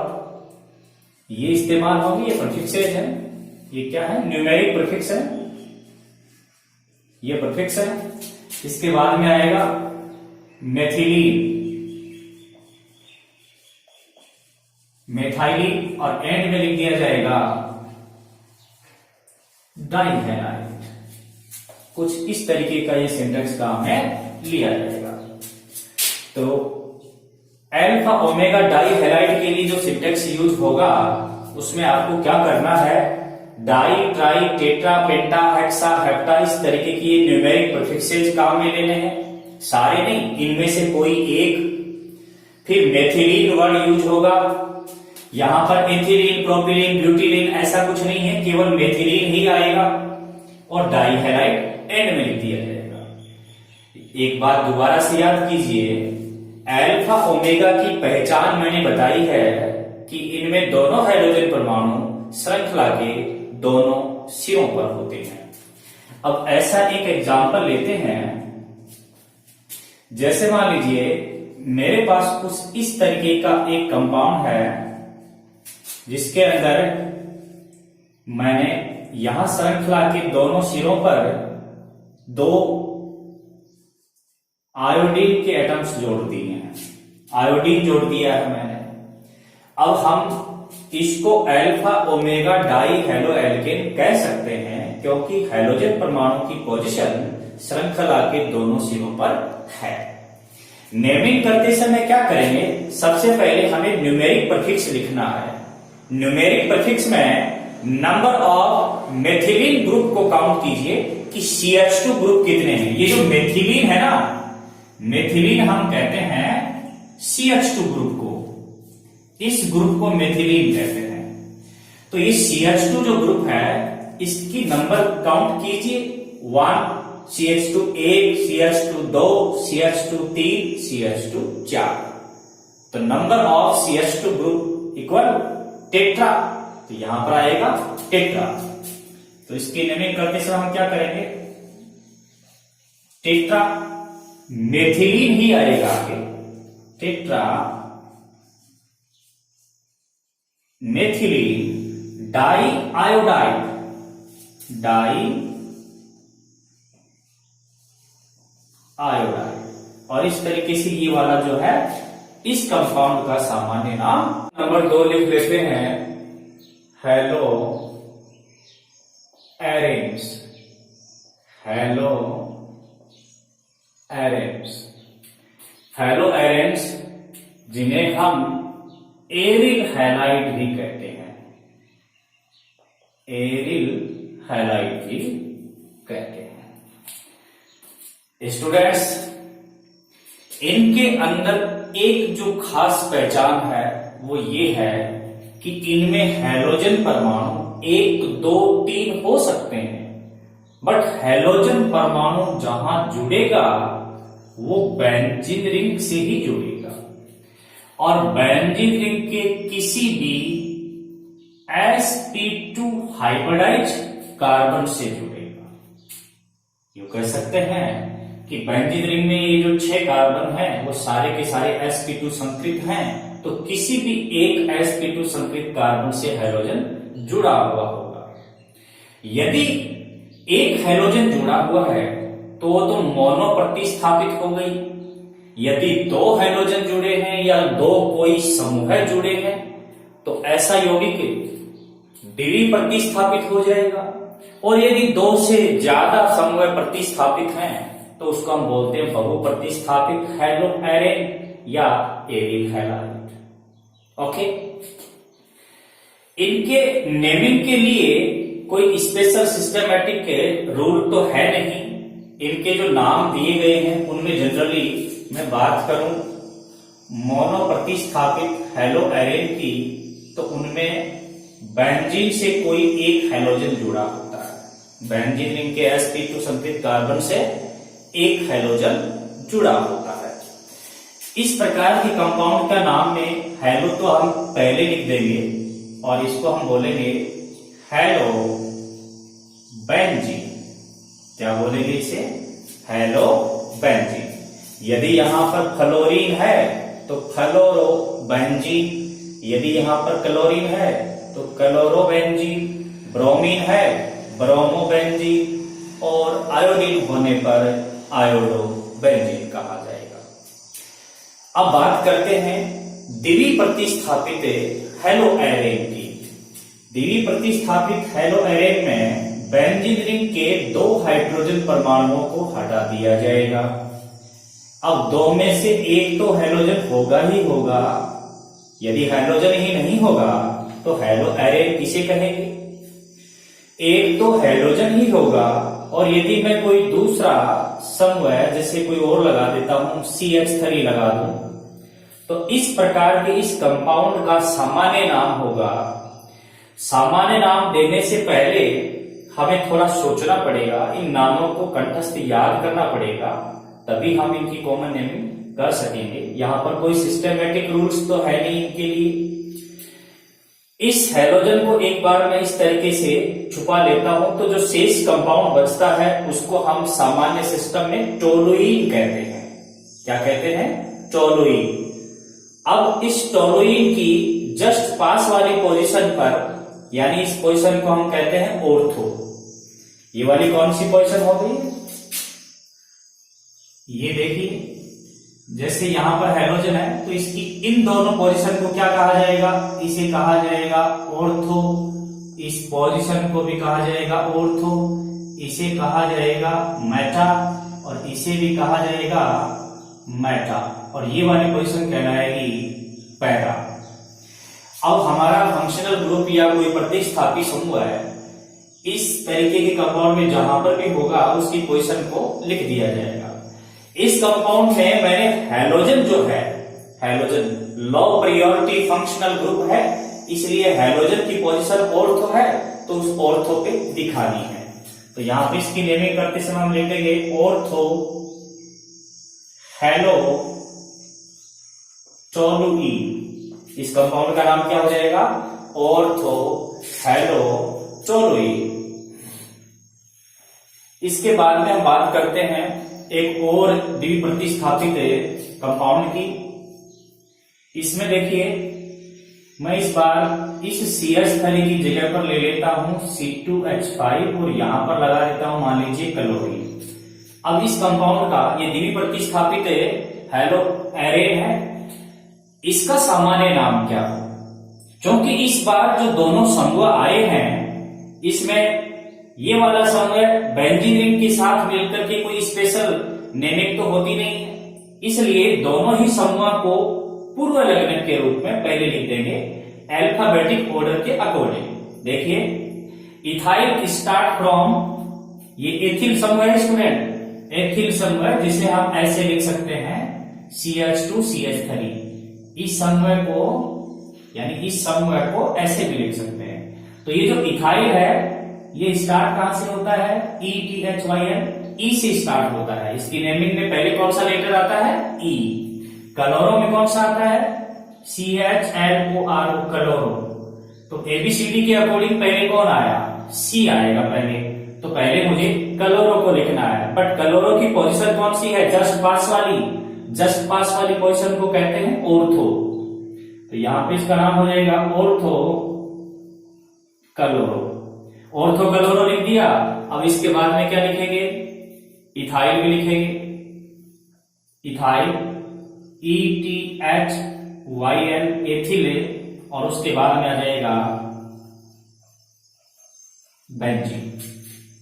S1: ये इस्तेमाल होगी। ये प्रीफिक्सेज है। ये क्या है? न्यूमेरिक प्रीफिक्स है, ये प्रीफिक्स है। इसके बाद में आएगा मेथिलीन, मेथाइलिन, और एंड में लिख दिया जाएगा डाई हैलाइड। कुछ इस तरीके का ये सिंटेक्स का हमें लिया जाएगा। तो अल्फा ओमेगा डाई हैलाइड के लिए जो सिंटेक्स यूज होगा, उसमें आपको क्या करना है? डाई, ट्राई, टेट्रा, पेंटा, हेक्सा, हेप्टा, इस तरीके की ये न्यूमेरिक प्रीफिक्सेज काम में लेने हैं। सारे नहीं, इनमें से कोई एक। फिर मेथिलीन वर्ड यूज होगा। यहां पर एथिलीन, प्रोपिलीन, ब्यूटिलीन ऐसा कुछ नहीं है, केवल मेथिलीन ही आएगा, और डाई हैलाइड एंड में लिख दिया जाएगा। एक बात दोबारा से याद कीजिए, अल्फा ओमेगा की पहचान मैंने बताई है कि इनमें दोनों हाइड्रोजन परमाणु श्रृंखला के दोनों सिरों पर होते हैं। अब ऐसा एक एग्जांपल लेते हैं। जैसे मान लीजिए मेरे पास कुछ इस तरीके का एक कंपाउंड है, जिसके अंदर मैंने यहां श्रृंखला के दोनों सिरों पर 2 आयोडीन के एटम्स जोड़ दिए हैं। आयोडीन जोड़ दिया है मैंने। अब हम इसको alpha omega die halo alkene कह सकते हैं, क्योंकि हैलोजन परमाणु की पोजीशन श्रृंखला के दोनों सिरों पर है। नेमिंग करते समय क्या करेंगे? सबसे पहले हमें न्यूमेरिक प्रीफिक्स लिखना है। न्यूमेरिक प्रीफिक्स में नंबर ऑफ मेथिलीन ग्रुप को काउंट कीजिए कि CH2 ग्रुप कितने हैं। ये जो मेथिलीन है ना, मेथिलीन हम कहते हैं CH2 ग्रुप को, इस ग्रुप को मेथिलीन कहते हैं। तो ये CH2 जो ग्रुप है, इसकी नंबर काउंट कीजिए। 1, CH2 1, CH2 2, CH2 3, CH2 4। तो number of CH2 group equal tetra, तो यहां पर आएगा टेट्रा। तो इसकी नेमिंग करते समय हम क्या करेंगे, टेट्रा मेथिलीन ही आएगा आगे, tetra methylene di iodide, di iodide. और इस तरीके से ये वाला जो है इस कंपाउंड का सामान्य नाम। नंबर 2 लिख लेते हैं, hello arenes, hello arenes. Hello arenes जिन्हें हम एरिल हैलाइड भी कहते हैं, एरिल हैलाइड भी कहते हैं। स्टूडेंट्स, इनके अंदर एक जो खास पहचान है वो ये है कि इनमें हैलोजन परमाणु 1, 2, 3 हो सकते हैं, बट हैलोजन परमाणु जहां जुड़ेगा वो बेंजीन रिंग से ही जुड़ेगा, और बेंजीन रिंग के किसी भी sp2 हाइब्रिडाइज कार्बन से जुड़ेगा। यूं कह सकते हैं कि बेंजीन रिंग में ये जो 6 कार्बन हैं वो सारे के सारे sp2 संकृत हैं, तो किसी भी एक sp2 संकृत कार्बन से हैलोजन जुड़ा हुआ होगा। यदि एक हैलोजन जुड़ा हुआ है तो वो तो मोनो प्रतिस्थापित हो गई। यदि 2 हैलोजन जुड़े हैं या 2 कोई समूह जुड़े हैं तो ऐसा यौगिक द्वि प्रतिस्थापित हो जाएगा, और यदि 2 से ज्यादा समूह प्रतिस्थापित हैं तो उसको हम बोलते हैं बहु प्रतिस्थापित हैलो एरेन या एरिल हैलाइड। ओके, इनके नेमिंग के लिए कोई स्पेशल सिस्टमैटिक रूल तो है नहीं। इनके जो नाम दिए गए हैं उनमें जनरली मैं बात करूं मोनो प्रतिस्थापित हैलो एरेन की, तो उनमें बेंजीन से कोई एक हैलोजन जुड़ा होता है। बेंजीन रिंग के sp2 संकृत कार्बन से एक हैलोजन जुड़ा होता है। इस प्रकार के कंपाउंड का नाम में हैलो तो हम पहले लिख देंगे और इसको हम बोलेंगे हैलो बेंजीन। क्या बोलेंगे इसे? Hello benzene. यदि यहां पर फ्लोरीन है तो फ्लोरो बेंजीन, यदि यहां पर क्लोरीन है तो क्लोरो बेंजीन, ब्रोमीन है ब्रोमो बेंजीन, और आयोडीन होने पर आयोडो बेंजीन कहा जाएगा। अब बात करते हैं द्वि प्रतिस्थापित हैलो एरेन की। द्वि प्रतिस्थापित हैलो एरेन में बेंजीन रिंग के 2 हाइड्रोजन परमाणुओं को हटा दिया जाएगा। अब 2 में से एक तो हैलोजन होगा ही होगा। यदि हैलोजन ही नहीं होगा तो हैलो एरेन किसे कहेंगे? एक तो हैलोजन ही होगा, और यदि मैं कोई दूसरा समूह जैसे कोई और लगा देता हूं, CH3 लगा दूं, तो इस प्रकार के इस कंपाउंड का सामान्य नाम होगा। सामान्य नाम देने से पहले हमें थोड़ा सोचना पड़ेगा, इन नामों को कंठस्थ याद करना पड़ेगा, तभी हम इनकी कॉमन नेमिंग कर सकेंगे। यहां पर कोई सिस्टमेटिक रूल्स तो है नहीं इनके लिए। इस हैलोजन को एक बार मैं इस तरीके से छुपा लेता हूं तो जो शेष कंपाउंड बचता है उसको हम सामान्य सिस्टम में टोलुइन कहते हैं। क्या कहते हैं? टोलुइन। अब इस टोलुइन की जस्ट पास वाली पोजीशन पर, यानी इस पोजीशन को हम कहते हैं ऑर्थो। ये वाली कौन सी पोजीशन हो गई? ये देखिए, जैसे यहां पर हैलोजन है तो इसकी इन दोनों पोजीशन को क्या कहा जाएगा? इसे कहा जाएगा ऑर्थो। इस पोजीशन को भी कहा जाएगा ऑर्थो, इसे कहा जाएगा मेटा, और इसे भी कहा जाएगा मेटा, और ये वाली पोजीशन कहलाएगी पैरा। अब हमारा फंक्शनल ग्रुप या कोई प्रतिस्थापी समूह है, इस तरीके के कंपाउंड में जहां पर भी होगा उसकी पोजीशन को लिख दिया जाएगा। इस कंपाउंड में मैंने हैलोजन जो है, halogen low priority functional group है, इसलिए हैलोजन की पोजीशन ऑर्थो है तो उस ऑर्थो पे दिखानी है। तो यहां पे इसकी नेमिंग करते समय हम लिखेंगे ऑर्थो हैलो टोलुई। इस कंपाउंड का नाम क्या हो जाएगा? Ortho halo toluene. इसके बाद में हम बात करते हैं एक और द्विप्रतिस्थापित कंपाउंड की। इसमें देखिए, मैं इस बार इस CH3 की जगह पर ले लेता हूं C2H5 और यहां पर लगा देता हूं मान लीजिए क्लोरीन। अब इस कंपाउंड का ये द्विप्रतिस्थापित हेलो एरेन है, इसका सामान्य नाम क्या हो? क्योंकि इस बार जो दोनों समूह आए हैं, इसमें ये वाला समूह बेंजीन रिंग के साथ मिलकर के कोई स्पेशल नेमिंग तो होती नहीं है, इसलिए दोनों ही समूह को पूर्व लग्न के रूप में पहले लिख देंगे अल्फाबेटिक ऑर्डर के अकॉर्डिंग। देखिए, इथाइल स्टार्ट फ्रॉम, ये एथिल समूह है स्टूडेंट, एथिल समूह जिसे हम ऐसे लिख सकते हैं CH2CH3। इस समूह को यानी इस समूह को ऐसे भी लिख सकते हैं। तो ये जो इथाइल है, ये स्टार्ट कहां से होता है? ETHYL, ई से स्टार्ट होता है। इसकी नेमिंग में पहले कौन सा लेटर आता है? ई। क्लोरो में कौन सा आता है? CHLORO, chloro. तो ABCD के अकॉर्डिंग पहले कौन आया? C आएगा पहले। तो पहले मुझे क्लोरो को लिखना है, बट क्लोरो की पोजीशन कौन सी है? जस्ट पास वाली। जस्ट पास वाली पोजीशन को कहते हैं ऑर्थो। तो यहां पे इसका नाम हो जाएगा ऑर्थो क्लोरो। ऑर्थो क्लोरो लिख दिया। अब इसके बाद में क्या लिखेंगे? इथाइल भी लिखेंगे, इथाइल ETHYL एथिल, और उसके बाद में आ जाएगा बेंजीन।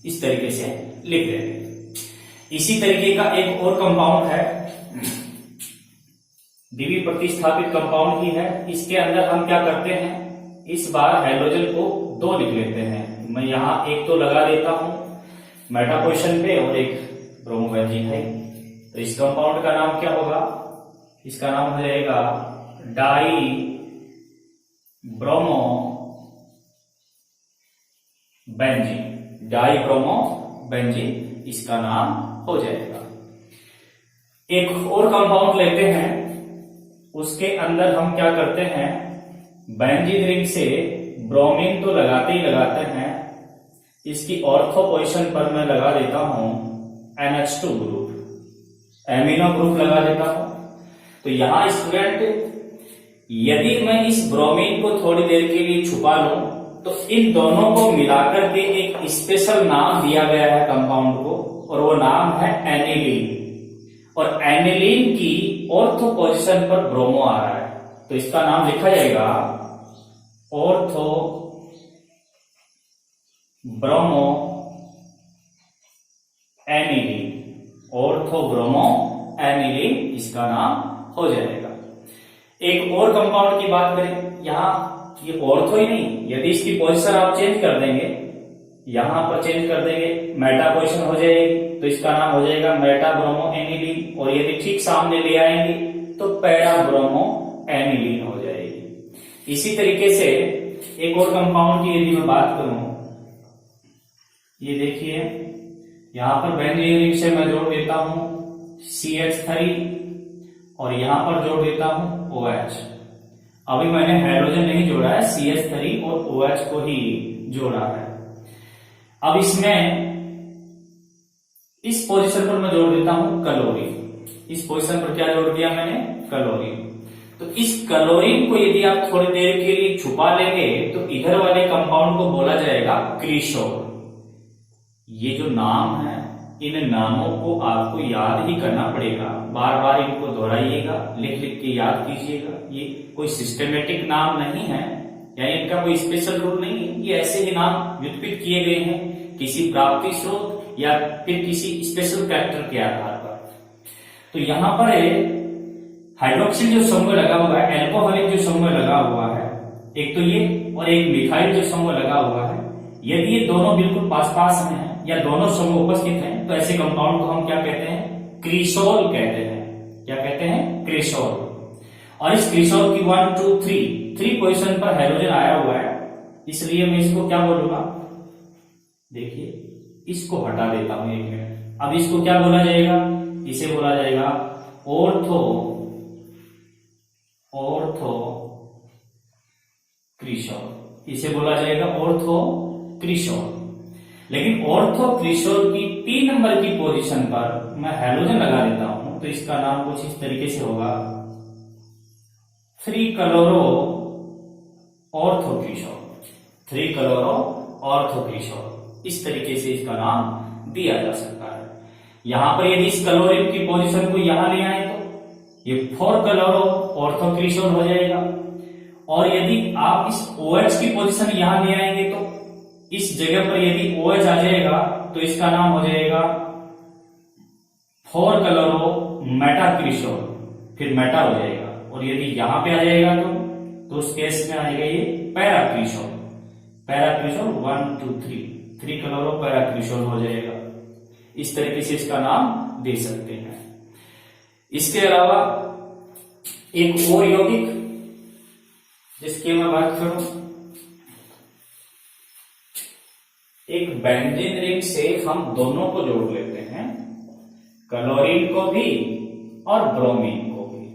S1: इस तरीके से लिख देंगे। इसी तरीके का एक और कंपाउंड है, द्विप्रतिस्थापित कंपाउंड ही है। इसके अंदर हम क्या करते हैं? इस बार हाइड्रोजन को 2 लिख लेते हैं। मैं यहां एक तो लगा देता हूं मेटा पोजीशन पे और एक ब्रोमोबेंजीन है। तो इस कंपाउंड का नाम क्या होगा? इसका नाम हो जाएगा die bromo benzene. Die bromo benzene इसका नाम हो जाएगा। एक और कंपाउंड लेते हैं, उसके अंदर हम क्या करते हैं? बेंजीन रिंग से ब्रोमीन तो लगाते ही लगाते हैं, इसकी ऑर्थो पोजीशन पर मैं लगा देता हूं NH2 ग्रुप, एमिनो ग्रुप लगा देता हूं। तो यहां स्टूडेंट, यदि मैं इस ब्रोमीन को थोड़ी देर के लिए छुपा लूं तो इन दोनों को मिलाकर के एक स्पेशल नाम दिया गया है कंपाउंड को, और वो नाम है एनिलीन। और एनिलीन की ऑर्थो पोजीशन पर ब्रोमो आ रहा है, तो इसका नाम लिखा जाएगा ortho bromo aniline. Ortho bromo aniline इसका नाम हो जाएगा। एक और कंपाउंड की बात करें, यहां ये ऑर्थो ही नहीं, यदि इसकी पोजीशन आप चेंज कर देंगे, यहां पर चेंज कर देंगे, मेटा पोजीशन हो जाएगी, तो इसका नाम हो जाएगा मेटा ब्रोमो एनिलीन। और यदि ठीक सामने ले आएंगे तो पैरा ब्रोमो एनिलीन हो जाएगी। इसी तरीके से एक और कंपाउंड की यदि मैं बात करूं, ये देखिए, यहां पर बेंजीन रिंग से मैं जोड़ देता हूं CH3 और यहां पर जोड़ देता हूं OH। अभी मैंने हाइड्रोजन नहीं जोड़ा है, CH3 और OH को ही जोड़ा है। अब इसमें इस पोजीशन पर मैं जोड़ देता हूं क्लोरीन। इस पोजीशन पर क्या जोड़ दिया मैंने? क्लोरीन। तो इस क्लोरीन को यदि आप थोड़ी देर के लिए छुपा लेंगे तो इधर वाले कंपाउंड को बोला जाएगा क्रिसोल। ये जो नाम है, इन नामों को आपको याद ही करना पड़ेगा, बार बार इनको दोहराइएगा, लिख लिख के याद कीजिएगा। ये कोई सिस्टमेटिक नाम नहीं है, यानी इनका कोई स्पेशल रूल नहीं है, ये ऐसे ही नाम व्युत्पन्न किए गए हैं किसी प्राप्ति स्रोत या फिर किसी स्पेशल कैरेक्टर के आधार पर। तो यहां पर हाइड्रोक्सिल जो समूह लगा हुआ है, एल्कोहलिक जो समूह लगा हुआ है, एक तो ये, और एक मिथाइल जो समूह लगा हुआ है, यदि ये दोनों बिल्कुल पास पास में है या दोनों समूह उपस्थित हैं, तो ऐसे कंपाउंड को हम क्या कहते हैं? क्रिसोल कहते हैं। क्या कहते हैं? क्रिसोल। और इस क्रिसोल की 1 2 3 पोजीशन पर हाइड्रोजन आया हुआ है, इसलिए मैं इसको क्या बोलूंगा? देखिए, इसको हटा देता हूं 1 मिनट। अब इसको क्या बोला जाएगा? इसे बोला जाएगा ऑर्थो ऑर्थोक्रिशोल, इसे बोला जाएगा ऑर्थोक्रिशोल। लेकिन ऑर्थोक्रिशोल की 3 नंबर की पोजीशन पर मैं हैलोजन लगा देता हूं तो इसका नाम कुछ इस तरीके से होगा 3-क्लोरो ऑर्थोक्रिशोल, 3-क्लोरो ऑर्थोक्रिशोल, इस तरीके से इसका नाम दिया जा सकता है। यहां पर यदि इस क्लोरीन की पोजीशन को यहां ले आए तो ये 4-क्लोरो ऑर्थोक्रिशोल हो जाएगा, और यदि आप इस OH की पोजीशन यहां ले आएंगे तो इस जगह पर यदि OH आ जाएगा तो इसका नाम हो जाएगा 4-क्लोरो मेटाक्रिशोल, फिर मेटा हो जाएगा, और यदि यहां पे आ जाएगा तो उस केस में आएगा ये पैराक्रिशोल, 1 2 3-क्लोरो पैराक्रिशोल हो जाएगा। इस तरीके से इसका नाम दे सकते हैं। इसके अलावा एक और यौगिक जिसकी मैं बात करूं, एक बेंजीन रिंग से हम दोनों को जोड़ लेते हैं, क्लोरीन को भी और ब्रोमीन को भी।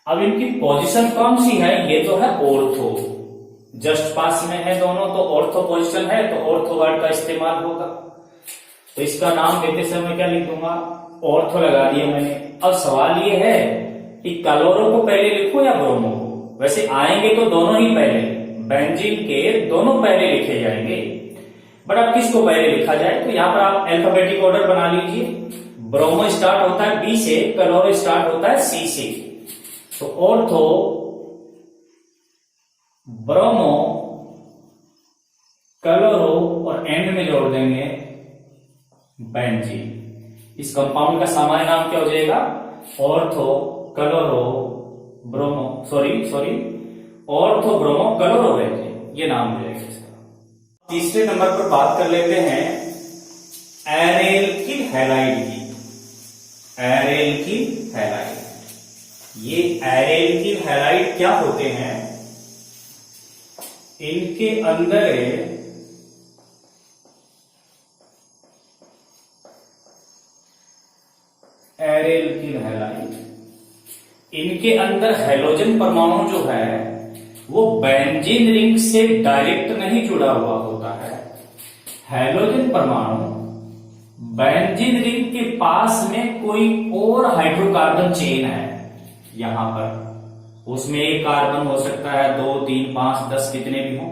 S1: अब इनकी पोजीशन कौन सी है, ये तो है ऑर्थो, जस्ट पास में है दोनों, तो ऑर्थो पोजीशन है तो ऑर्थो वर्ड का इस्तेमाल होगा। तो इसका नाम देते समय क्या लिख दूंगा, ऑर्थो लगा दिया मैंने। अब सवाल ये है कि क्लोरो को पहले लिखो या ब्रोमो को, वैसे आएंगे तो दोनों ही पहले, बेंजीन के दोनों पहले लिखे जाएंगे, बट अब किसको पहले लिखा जाए, तो यहां पर आप अल्फाबेटिक ऑर्डर बना लीजिए। ब्रोमो स्टार्ट होता है B से, क्लोरो स्टार्ट होता है C से, तो ऑर्थो, ब्रोमो, क्लोरो और एंड में जोड़ देंगे बेंजीन। इस कंपाउंड का सामान्य नाम क्या हो जाएगा, ortho chloro bromo, ortho bromo chloro benzene, ये नाम हो जाएगा इसका। तीसरे नंबर पर बात कर लेते हैं एरेल्किल हैलाइड की। एरेल्किल हैलाइड, ये एरेल्किल हैलाइड क्या होते हैं, इनके अंदर एरेल्किल हैलाइड, इनके अंदर हैलोजन परमाणु जो है वो बेंजीन रिंग से डायरेक्ट नहीं जुड़ा हुआ होता है। हैलोजन परमाणु बेंजीन रिंग के पास में कोई और हाइड्रोकार्बन चेन है, यहां पर उसमें एक कार्बन हो सकता है, 2 3 5 10 कितने भी हो,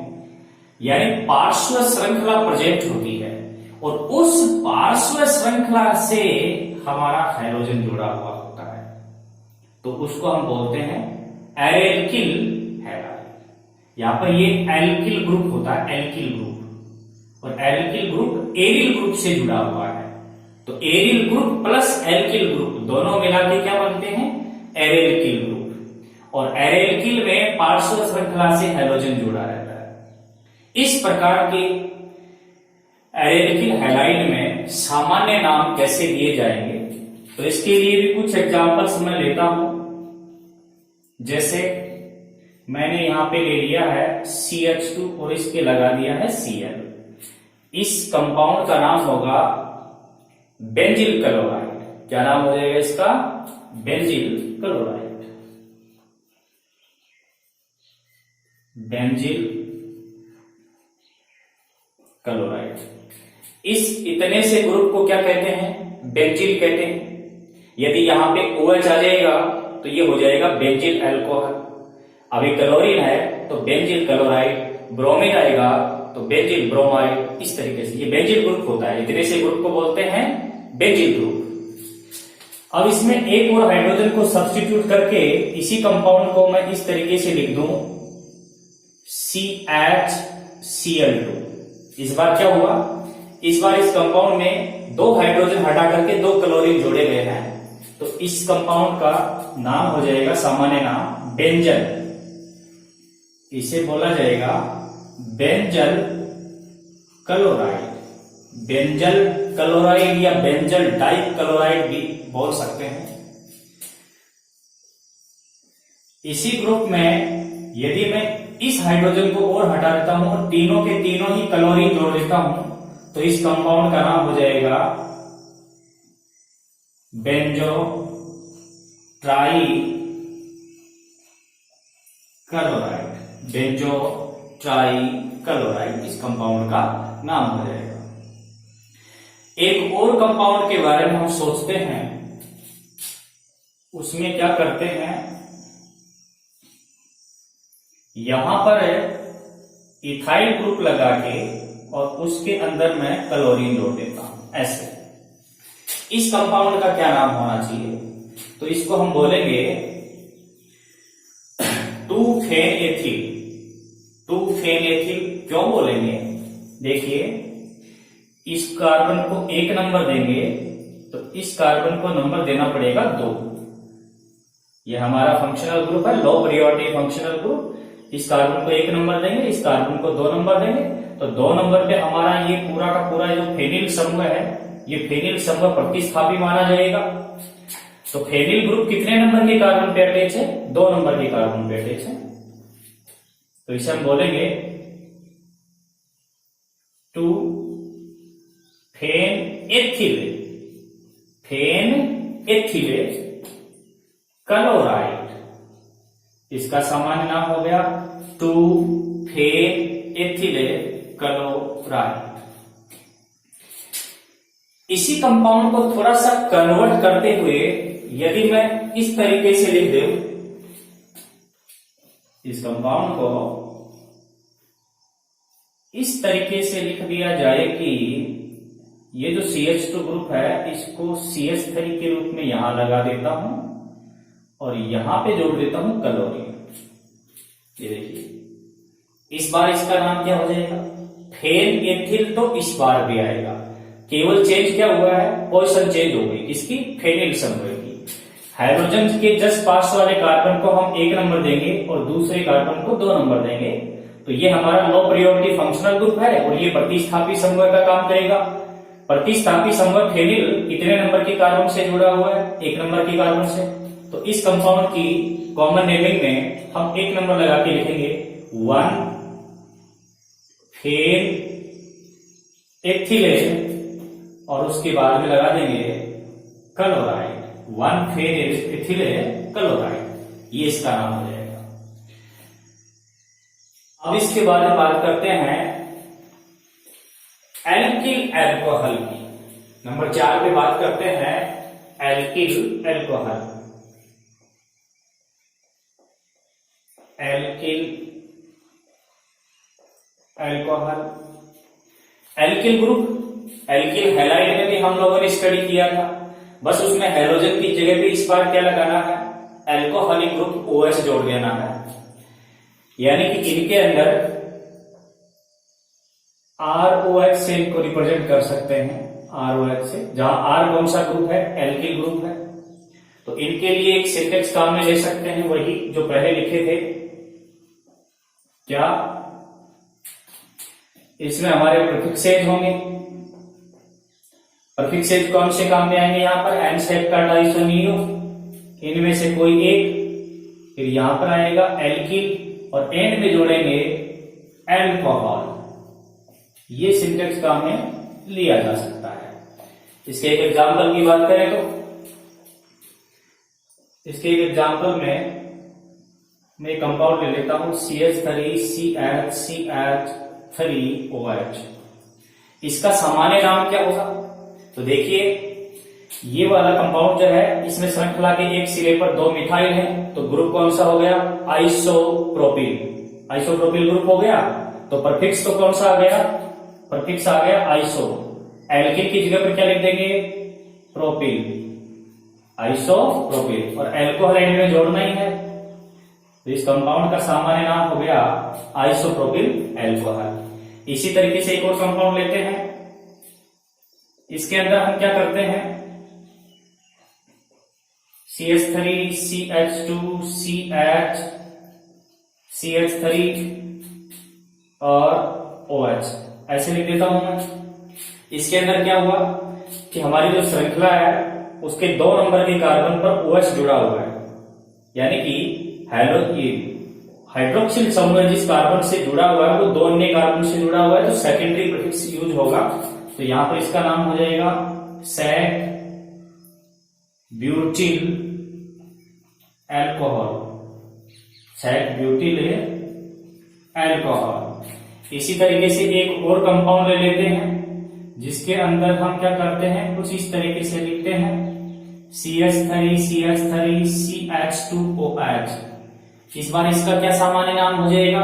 S1: यानी पार्श्व श्रृंखला प्रेजेंट होती है, और उस पार्श्व श्रृंखला से हमारा हाइड्रोजन जुड़ा हुआ होता है, तो उसको हम बोलते हैं एरेल्किल हैलाइड। यहां पर ये एल्किल ग्रुप होता है, एल्किल ग्रुप, और एल्किल ग्रुप एरिल ग्रुप से जुड़ा हुआ है, तो aryl group plus alkyl group दोनों मिला के क्या बनते हैं, एरेल्किल ग्रुप, और एरेल्किल में पार्श्व श्रृंखला से हाइड्रोजन जुड़ा रहता है। इस प्रकार के एरेल्किल हैलाइड में सामान्य नाम कैसे दिए जाएंगे, तो इसके लिए भी कुछ एग्जांपल्स मैं लेता हूं। जैसे मैंने यहां पे ले लिया है CH2 और इसके लगा दिया है Cl, इस कंपाउंड का नाम होगा बेंजिल क्लोराइड। क्या नाम हो जाएगा इसका, बेंजिल क्लोराइड, बेंजिल क्लोराइड। इस इतने से ग्रुप को क्या कहते हैं, बेंजिल कहते हैं। यदि यहां पे OH आ जाएगा तो ये हो जाएगा बेंजिल अल्कोहल। अभी क्लोरीन है तो बेंजिल क्लोराइड, ब्रोमीन आएगा तो बेंजिल ब्रोमाइड, इस तरीके से ये बेंजिल ग्रुप होता है। इतने से ग्रुप को बोलते हैं बेंजिल ग्रुप। अब इसमें एक और हाइड्रोजन को सब्स्टिट्यूट करके इसी कंपाउंड को मैं इस तरीके से लिख दूं CHCl2। इस बार क्या हुआ, इस बार इस कंपाउंड में 2 हाइड्रोजन हटा करके 2 क्लोरीन जोड़े गए हैं, तो इस कंपाउंड का नाम हो जाएगा, सामान्य नाम बेंजल, इसे बोला जाएगा बेंजल क्लोराइड, बेंजल क्लोराइड या बेंजल डाई क्लोराइड भी बोल सकते हैं। इसी ग्रुप में यदि मैं इस हाइड्रोजन को और हटा देता हूं और तीनों के तीनों ही क्लोरीन जोड़ देता हूं, तो इस कंपाउंड का नाम हो जाएगा benzo tri chloride, benzo tri chloride इस कंपाउंड का नाम हो जाएगा। एक और कंपाउंड के बारे में हम सोचते हैं, उसमें क्या करते हैं, यहां पर इथाइल ग्रुप लगा के और उसके अंदर मैं क्लोरीन जोड़ देता हूं ऐसे। इस कंपाउंड का क्या नाम होना चाहिए? तो इसको हम बोलेंगे 2-फेन-एथिल। 2-फेन-एथिल क्यों बोलेंगे? देखिए, इस कार्बन को 1 नंबर देंगे तो इस कार्बन को नंबर देना पड़ेगा 2। यह हमारा फंक्शनल ग्रुप है, लो पीरियोडिक फंक्शनल ग्रुप। इस कार्बन को 1 नंबर देंगे, इस कार्बन को 2 नंबर देंगे, तो 2 नंबर पे हमारा ये पूरा का पूरा जो फेनिल समूह है, ये फेनिल समूह प्रतिस्थापी माना जाएगा। तो फेनिल ग्रुप कितने नंबर के कार्बन पे अटैच है? 2 नंबर के कार्बन पे अटैच है। तो इसे हम बोलेंगे 2-फेन-एथिल, फेन-एथिलेट क्लोराइड। इसका सामान्य नाम हो गया 2-फेन-एथिलेट क्लोराइड। इसी कंपाउंड को थोड़ा सा कन्वर्ट करते हुए यदि मैं इस तरीके से लिख दूं, इस कंपाउंड को इस तरीके से लिख दिया जाए कि ये जो CH2 ग्रुप है इसको CH3 के रूप में यहां लगा देता हूं और यहां पे जोड़ देता हूं क्लोरीन। ये देखिए, इस बार इसका नाम क्या हो जाएगा? फेन-एथिल। तो इस बार भी आएगा, केवल चेंज क्या हुआ है? पोजीशन चेंज हो गई इसकी, फेनिल समूह की। हाइड्रोजन के जस्ट पास वाले कार्बन को हम 1 नंबर देंगे और दूसरे कार्बन को 2 नंबर देंगे, तो ये हमारा लो पीरियोडिक फंक्शनल ग्रुप है और ये प्रतिस्थापी समूह का काम करेगा। प्रतिस्थापी समूह फेनिल कितने नंबर के कार्बन से जुड़ा हुआ है? 1 नंबर के कार्बन से। तो इस कंपाउंड की कॉमन नेमिंग में हम 1 नंबर लगा के लिखेंगे 1-फेन-एथिलेट और उसके बाद में लगा देंगे क्लोराइड, 1-फेन-एथिलेट क्लोराइड। ये इसका नाम हो जाएगा। अब इसके बाद में बात करते हैं एल्किल अल्कोहल की। नंबर 4 पे बात करते हैं alkyl alcohol. Alkyl alcohol, alkyl group, alkyl halide में भी हम लोगों ने स्टडी किया था, बस उसमें हाइड्रोजन की जगह पे इस बार क्या लगाना है? अल्कोहलिक ग्रुप OH जोड़ देना है। यानी कि इनके अंदर ROH से इनको रिप्रेजेंट कर सकते हैं, ROH से, जहां R कौन सा ग्रुप है? एल्किल ग्रुप है। तो इनके लिए एक सिंटेक्स काम में ले सकते हैं, वही जो पहले लिखे थे। क्या इसमें हमारे प्रीफिक्सेज होंगे? प्रीफिक्सेज कौन से काम में आएंगे? यहां पर एन सेट का डाइसोनियो, इनमें से कोई एक, फिर यहां पर आएगा एल्किल और एंड में जोड़ेंगे अल्कोहल। ये सिंटेक्स काम में लिया जा सकता है। इसके एक एग्जाम्पल की बात करें तो इसके एक एग्जाम्पल में मैं कंपाउंड ले लेता हूं CH3CH3OH। इसका सामान्य नाम क्या होगा? तो देखिए, ये वाला कंपाउंड जो है इसमें श्रृंखला के एक सिरे पर 2 मिथाइल है, तो ग्रुप कौन सा हो गया? आइसोप्रोपिल। आइसोप्रोपिल ग्रुप हो गया। तो प्रफिक्स तो कौन सा आ गया? प्रफिक्स आ गया आइसो। एल्किल की जगह पर क्या लिख देंगे? Propyl, isopropyl. और एल्कोहल एंड में जोड़ना ही है, तो इस कंपाउंड का सामान्य नाम हो गया आइसोप्रोपिल अल्कोहल। इसी तरीके से एक और कंपाउंड लेते हैं। इसके अंदर हम क्या करते हैं? CH3CH2CH3 और OH ऐसे लिख देता हूं मैं। इसके अंदर क्या हुआ कि हमारी जो श्रृंखला है उसके 2 नंबर के कार्बन पर OH जुड़ा हुआ है, यानी कि हाइड्रोक्सिल समूह जिस कार्बन से जुड़ा हुआ है वो 2 अन्य कार्बन से जुड़ा हुआ है, तो सेकेंडरी प्रीफिक्स यूज होगा। तो यहां पर इसका नाम हो जाएगा set butyl alcohol. 6 butyl alcohol. इसी तरीके से एक और कंपाउंड ले लेते हैं जिसके अंदर हम क्या करते हैं, कुछ इस तरीके से लिखते हैं CH3 CH3 CH2OH। इस बार इसका क्या सामान्य नाम हो जाएगा,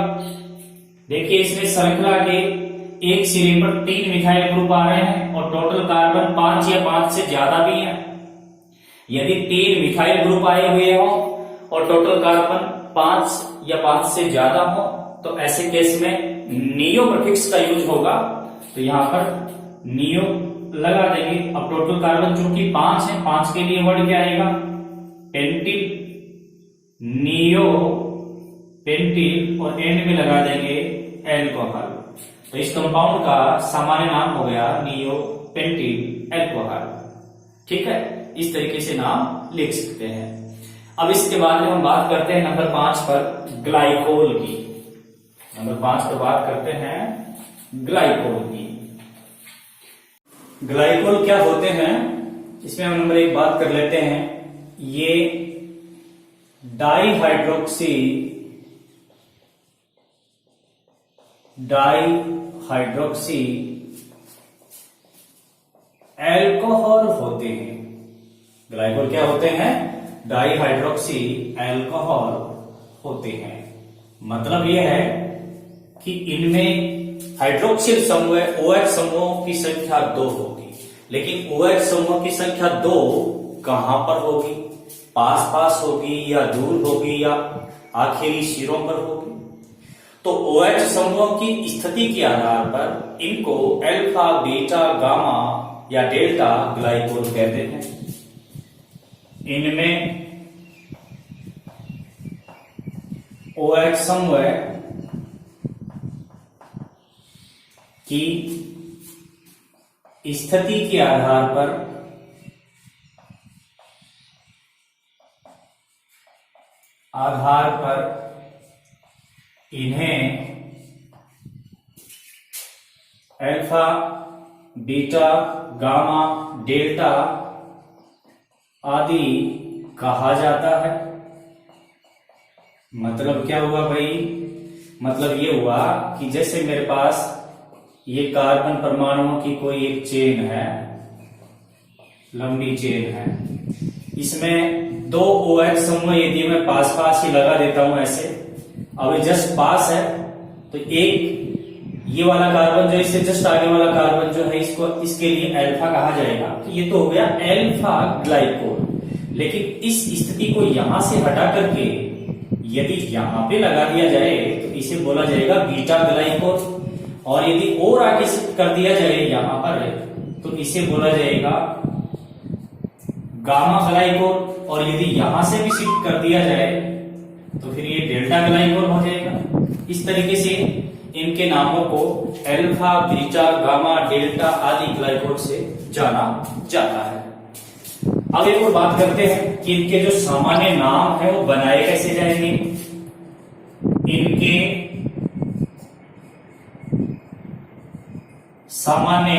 S1: देखिए इसमें श्रृंखला के एक सिरे पर 3 मिथाइल ग्रुप आ रहे हैं और टोटल कार्बन 5 या 5 से ज्यादा भी है। यदि 3 मिथाइल ग्रुप आए हुए हो और टोटल कार्बन 5 या 5 से ज्यादा हो तो ऐसे केस में नियो प्रीफिक्स का यूज होगा। तो यहां पर नियो लगा देंगे। अब टोटल कार्बन चूंकि 5 है, 5 के लिए वर्ड क्या आएगा, पेंटिल, नियो पेंटिल और एंड में लगा देंगे एल्कोहल। तो इस कंपाउंड का सामान्य नाम हो गया नियो पेंटिल एल्कोहल। ठीक है, इस तरीके से नाम लिख सकते हैं। अब इसके बाद में हम बात करते हैं नंबर 5 पर ग्लाइकोल की। नंबर 5 पर बात करते हैं ग्लाइकोल की। ग्लाइकोल क्या होते हैं, इसमें हम नंबर 1 बात कर लेते हैं। ये डाईहाइड्रोक्सी एल्कोहल होते हैं। ग्लाइकोल क्या होते हैं, डाईहाइड्रोक्सी एल्कोहल होते हैं। मतलब यह है कि इनमें हाइड्रोक्सिल समूह OH समूहों की संख्या 2 होगी, लेकिन OH समूह की संख्या 2 कहां पर होगी, पास पास होगी या दूर होगी या आखिरी सिरों पर होगी। तो OH समूह की स्थिति के आधार पर इनको अल्फा, बीटा, गामा या डेल्टा ग्लाइकोल कहते हैं। इनमें OH समूह की स्थिति के आधार पर इन्हें अल्फा, बीटा, गामा, डेल्टा आदि कहा जाता है। मतलब क्या हुआ भाई, मतलब ये हुआ कि जैसे मेरे पास ये कार्बन परमाणुओं की कोई एक चेन है, लंबी चेन है, इसमें 2 OH समूह यदि मैं पास पास ही लगा देता हूं ऐसे, अब ये जस्ट पास है तो एक ये वाला कार्बन जो इससे जस्ट आगे वाला कार्बन जो है इसको इसके लिए अल्फा कहा जाएगा। तो ये तो हो गया अल्फा ग्लाइकोल। लेकिन इस स्थिति को यहां से हटा करके यदि यहां पे लगा दिया जाए तो इसे बोला जाएगा बीटा ग्लाइकोल, और यदि और आगे शिफ्ट कर दिया जाए यहां पर तो इसे बोला जाएगा गामा ग्लाइकोल, और यदि यहां से भी शिफ्ट कर दिया जाए तो फिर ये डेल्टा ग्लाइकोल हो जाएगा। इस तरीके से इनके नामों को अल्फा, बीटा, गामा, डेल्टा आदि ग्लाइकोल से जाना जाता है। अब एक और बात करते हैं कि इनके जो सामान्य नाम है वो बनाए कैसे जाएंगे। इनके सामान्य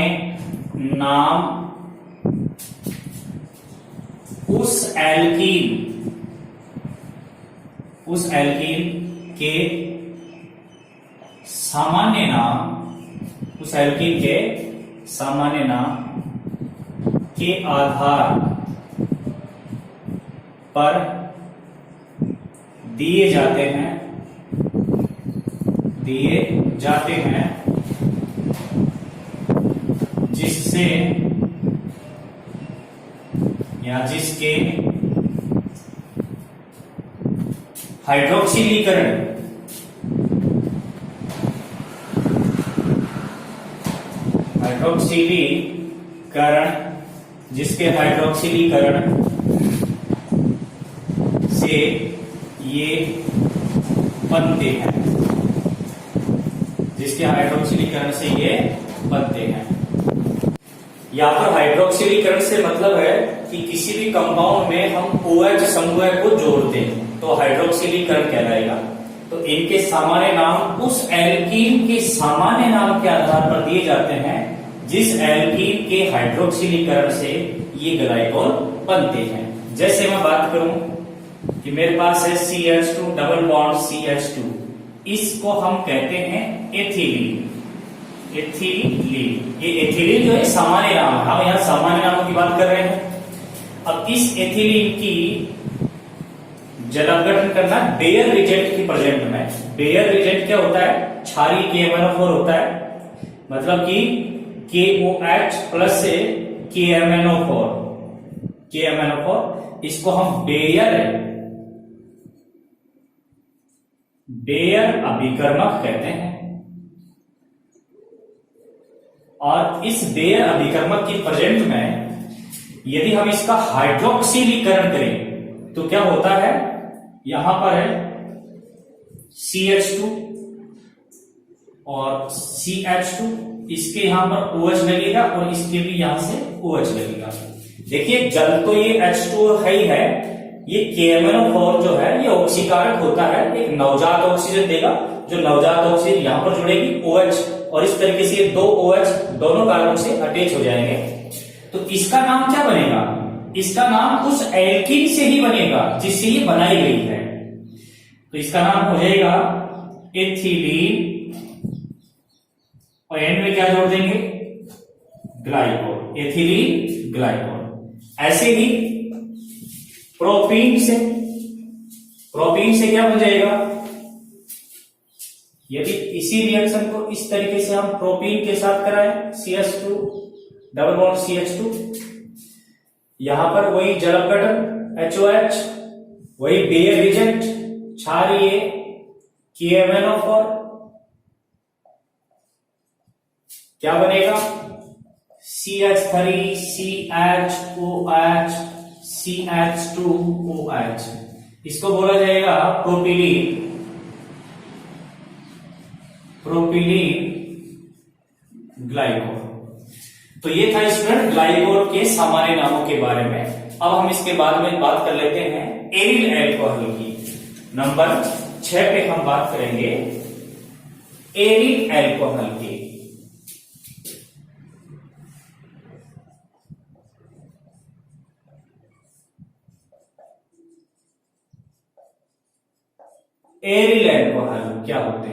S1: नाम उस एल्कीन के सामान्य नाम, उस एल्कीन के सामान्य नाम के आधार पर दिए जाते हैं जिससे या जिसके हाइड्रोक्सिलीकरण जिसके हाइड्रोक्सिलीकरण से ये बनते हैं, जिसके हाइड्रोक्सिलीकरण से ये बनते हैं। यहाँ पर हाइड्रोक्सिलीकरण से मतलब है कि किसी भी कंपाउंड में हम OH समूह को जोड़ते हैं तो हाइड्रोक्सिलीकरण कहलाएगा। तो इनके सामान्य नाम उस एल्कीन के सामान्य नाम के आधार पर दिए जाते हैं जिस एल्कीन के हाइड्रोक्सिलीकरण से ये ग्लाइकोल बनते हैं। जैसे मैं बात करूं कि मेरे पास है CH2 डबल बॉन्ड CH2, इसको हम कहते हैं एथिलीन। एथिलीन, ये एथिलीन जो है सामान्य नाम है, हम यहाँ सामान्य नामों की बात कर रहे हैं। अब इस एथिलीन की जल अपघटन करना बेयर रिजेंट की प्रेजेंट में। बेयर रिजेंट क्या होता है? क्षारीय KMnO4 होता है, मतलब कि KOH प्लस से KMnO4, इसको हम बेयर अभिकर्मक कहते हैं। और इस बेयर अभिकर्मक की प्रेजेंट में यदि हम इसका हाइड्रोक्सिलीकरण करें तो क्या होता है? यहां पर है CH2 और CH2, इसके यहां पर OH लगेगा और इसके भी यहां से OH लगेगा। देखिए जल तो ये H2 है ही है, ये KMnO4 जो है ये ऑक्सीकारक होता है, एक नवजात ऑक्सीजन देगा, जो नवजात ऑक्सीजन यहां पर जुड़ेगी OH, और इस तरीके से ये दो OH दोनों कार्बन से अटैच हो जाएंगे। तो इसका नाम क्या बनेगा? इसका नाम उस एल्कीन से ही बनेगा जिससे ये बनाई गई है। तो इसका नाम हो जाएगा एथिलीन, और एंड में क्या जोड़ देंगे? Glycol, ethylene glycol. ऐसे ही प्रोपीन से क्या बन जाएगा? यदि इसी रिएक्शन को इस तरीके से हम प्रोपीन के साथ कराएं, CH2 डबल बॉन्ड CH2, यहां पर वही जल अपघटन HOH, वही बेयर रिजेंट क्षारीय KMnO4, क्या बनेगा? CH3 CHOH CH2OH, इसको बोला जाएगा प्रोपिलीन ग्लाइकोल। तो ये था स्टूडेंट ग्लाइकोल के सामान्य नामों के बारे में। अब हम इसके बाद में बात कर लेते हैं एरिल एल्कोहल की। नंबर 6 पे हम बात करेंगे एरिल एल्कोहल की। एरिल एल्कोहल क्या होते हैं?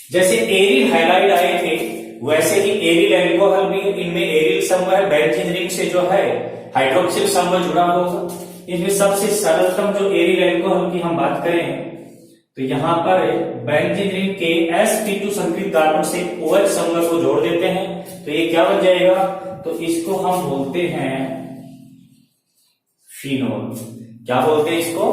S1: जैसे एरिल हैलाइड आए थे, वैसे ही एरिल एल्कोहल भी, इनमें एरिल समूह बेंजीन रिंग से जो है हाइड्रोक्सिल समूह जुड़ा होगा। इसमें सबसे सरलतम जो एरिल एल्कोहल की हम बात करें तो यहां पर बेंजीन रिंग के sp2 संकरित कार्बन से OH समूह को जोड़ देते हैं, तो ये क्या बन जाएगा? तो इसको हम बोलते हैं फिनोल। क्या बोलते हैं इसको?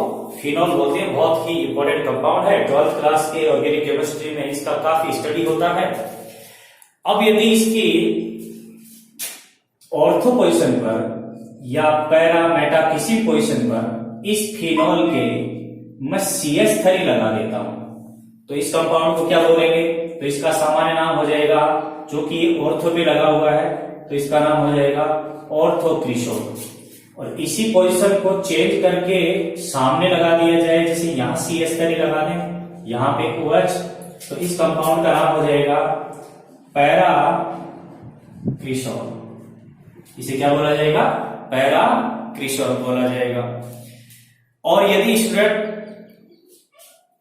S1: फिनोल बोलते हैं। बहुत ही इंपॉर्टेंट कंपाउंड है, 12th क्लास के ऑर्गेनिक केमिस्ट्री में इसका काफी स्टडी होता है। अब यदि इसकी ऑर्थो पोजीशन पर या पैरा मेटा किसी पोजीशन पर इस फिनोल के मैं CH3 लगा देता हूं तो इस कंपाउंड को क्या बोलेंगे? तो इसका सामान्य नाम हो जाएगा, जो कि ऑर्थो पे लगा हुआ है तो इसका नाम हो जाएगा ऑर्थोक्रिसोल। और इसी पोजीशन को चेंज करके सामने लगा दिया जाए, जैसे यहां CH3 लगा दें, यहां पे OH, तो इस कंपाउंड का नाम हो जाएगा पैरा क्रिसोल। इसे क्या बोला जाएगा? पैरा क्रिसोल बोला जाएगा। और यदि स्टूडेंट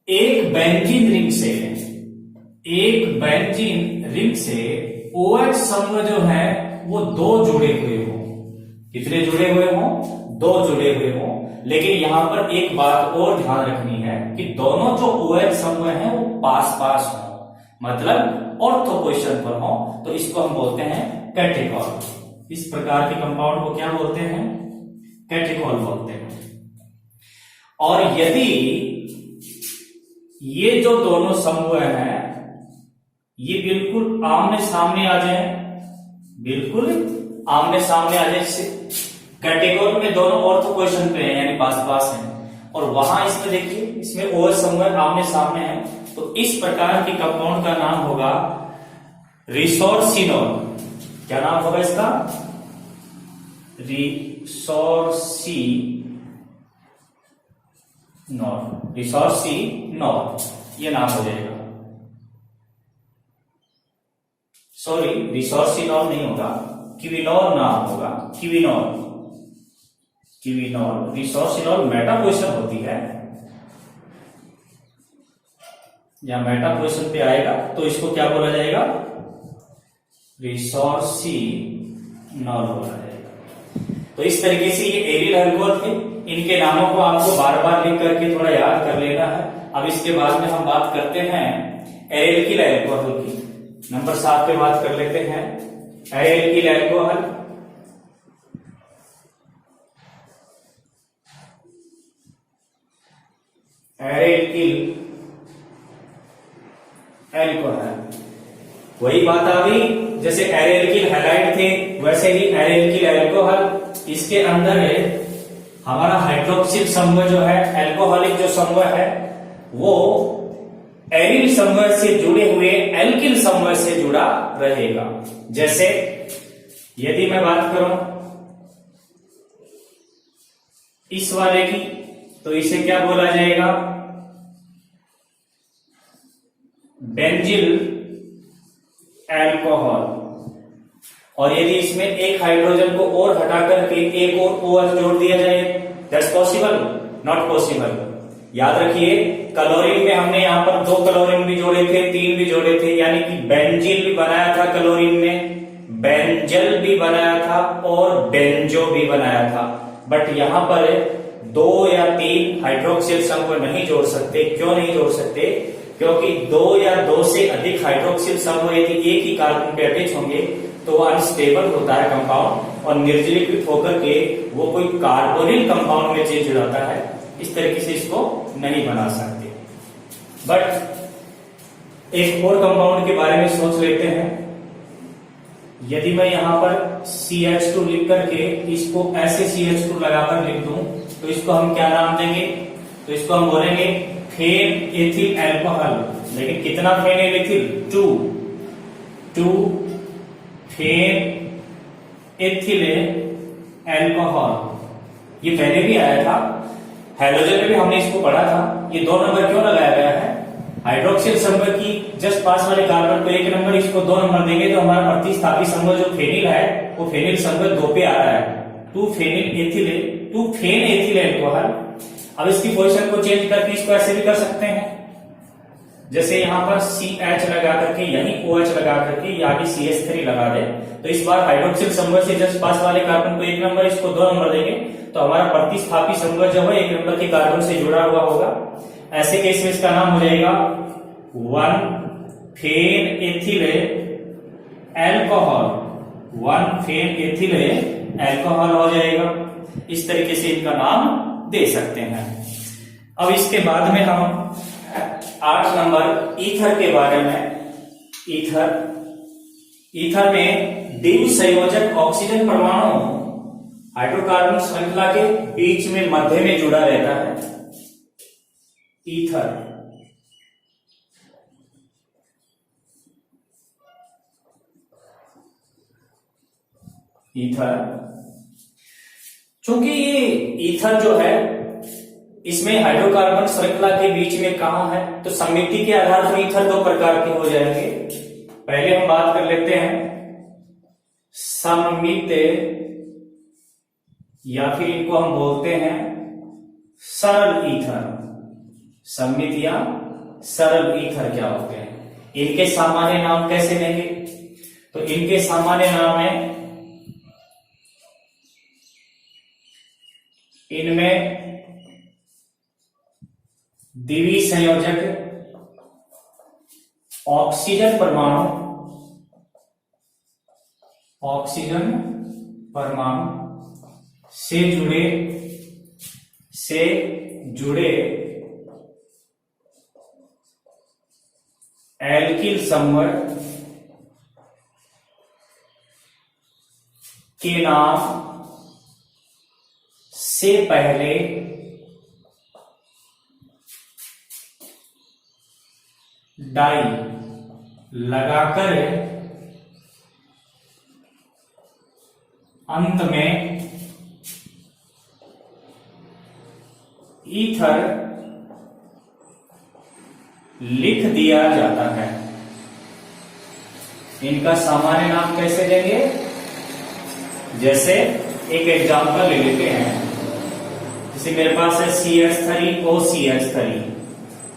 S1: एक बेंजीन रिंग से OH समूह जो है वो दो जुड़े हुए हो, कितने जुड़े हुए हो? दो जुड़े हुए हो। लेकिन यहां पर एक बात और ध्यान रखनी है कि दोनों जो OH समूह हैं वो पास पास हो, मतलब ऑर्थो पोजीशन पर हो, तो इसको हम बोलते हैं कैटेकॉल। इस प्रकार के कंपाउंड को क्या बोलते हैं? कैटेकॉल बोलते हैं। और यदि ये जो दोनों समूह हैं ये बिल्कुल आमने सामने आ जाए, बिल्कुल आमने सामने आ जाए, कैटेगोरी में दोनों ऑर्थो पोजीशन पे हैं यानी पास पास हैं, और वहां इसमें देखिए इसमें OH समूह आमने सामने है, तो इस प्रकार के कंपाउंड का नाम होगा रिसोर्सिनोल। क्या नाम होगा इसका? रिसोर्सिनोल, ये नाम हो जाएगा। सॉरी, रिसोर्सिनोल नहीं होगा, क्विनोल नाम होगा, क्विनोल। क्विनॉल, रिसोर्सिनॉल मेटा पोजीशन होती है, या मेटा पोजीशन पे आएगा तो इसको क्या बोला जाएगा, रिसोर्सिनॉल बोला जाएगा। तो इस तरीके से ये एरिल अल्कोहल थे, इनके नामों को आपको बार बार लिख करके थोड़ा याद कर लेना है। अब इसके बाद में हम बात करते हैं एल्किल अल्कोहल की। नंबर 7 पे बात कर लेते हैं एल्किल अल्कोहल। एल्किल अल्कोहल वही बात आ गई, जैसे एल्किल हैलाइड थे वैसे ही एल्किल अल्कोहल। इसके अंदर हमारा हाइड्रोक्सिल समूह जो है, अल्कोहलिक जो समूह है, वो एरिल समूह से जुड़े हुए एल्किल समूह से जुड़ा रहेगा। जैसे यदि मैं बात करूं इस वाले की, तो इसे क्या बोला जाएगा, बेंजिल अल्कोहल। और यदि इसमें एक हाइड्रोजन को और हटा करके एक और OH जोड़ दिया जाए, दैट्स पॉसिबल, नॉट पॉसिबल। याद रखिए क्लोरीन में हमने यहां पर 2 क्लोरीन भी जोड़े थे, 3 भी जोड़े थे, यानी कि बेंजील भी बनाया था क्लोरीन में, बेंजल भी बनाया था और बेंजो भी बनाया था। बट यहां पर 2 या 3 हाइड्रोक्सिल समूह नहीं जोड़ सकते। क्यों नहीं जोड़ सकते? क्योंकि 2 या 2 से अधिक हाइड्रोक्सिल समूह यदि एक ही कार्बन पे अटैच होंगे तो वो अनस्टेबल होता है कंपाउंड, और निर्जलीकृत होकर के वो कोई कार्बोनिल कंपाउंड में चेंज हो जाता है। इस तरीके से इसको नहीं बना सकते। बट एक और कंपाउंड के बारे में सोच लेते हैं। यदि मैं यहां पर CH2 लिख करके इसको ऐसे CH2 लगाकर लिख दूं तो इसको हम क्या नाम देंगे? तो इसको हम बोलेंगे फेन एथिल अल्कोहल। लेकिन कितना फेन एथिल? 2 फेन एथिल अल्कोहल। ये पहले भी आया था, हाइड्रोजन में भी हमने इसको पढ़ा था। ये 2 नंबर क्यों लगाया गया है? हाइड्रोक्सिल समूह की जस्ट पास वाले कार्बन को 1 नंबर, इसको 2 नंबर देंगे तो हमारा प्रतिस्थापी समूह जो फेनिल है वो फेनिल समूह 2 पे आ रहा है। 2 फेन एथिल अल्कोहल। अब इसकी पोजीशन को चेंज करके इसको ऐसे भी कर सकते हैं, जैसे यहां पर CH लगा करके यहीं OH लगा करके आगे CH3 लगा दे, तो इस बार हाइड्रोक्सिल समूह से जस्ट पास वाले कार्बन को 1 नंबर, इसको 2 नंबर देंगे तो हमारा प्रतिस्थापी समूह जो है 1 नंबर के कार्बन से जुड़ा हुआ होगा। ऐसे केस में इसका नाम हो जाएगा 1 फेन एथिल अल्कोहल। 1 फेन एथिल अल्कोहल हो जाएगा। इस तरीके से इनका नाम दे सकते हैं। अब इसके बाद में हम 8 नंबर ईथर के बारे में। ईथर में द्विसंयोजक ऑक्सीजन परमाणु हाइड्रोकार्बन श्रृंखला के बीच में मध्य में जुड़ा रहता है। ईथर चूंकि ये ईथर जो है इसमें हाइड्रोकार्बन श्रृंखला के बीच में कहां है, तो समिति के आधार पर ईथर 2 प्रकार के हो जाएंगे। पहले हम बात कर लेते हैं सममित, या फिर इनको हम बोलते हैं सरल ईथर। सममित या सरल ईथर क्या होते हैं? इनके सामान्य नाम कैसे लेंगे? तो इनके सामान्य नाम है, इनमें द्विसंयोजक ऑक्सीजन परमाणु से जुड़े एल्किल समूह के नाम से पहले डाई लगाकर अंत में ईथर लिख दिया जाता है। इनका सामान्य नाम कैसे देंगे? जैसे एक एग्जांपल ले लेते हैं, जैसे मेरे पास है CH3OCH3।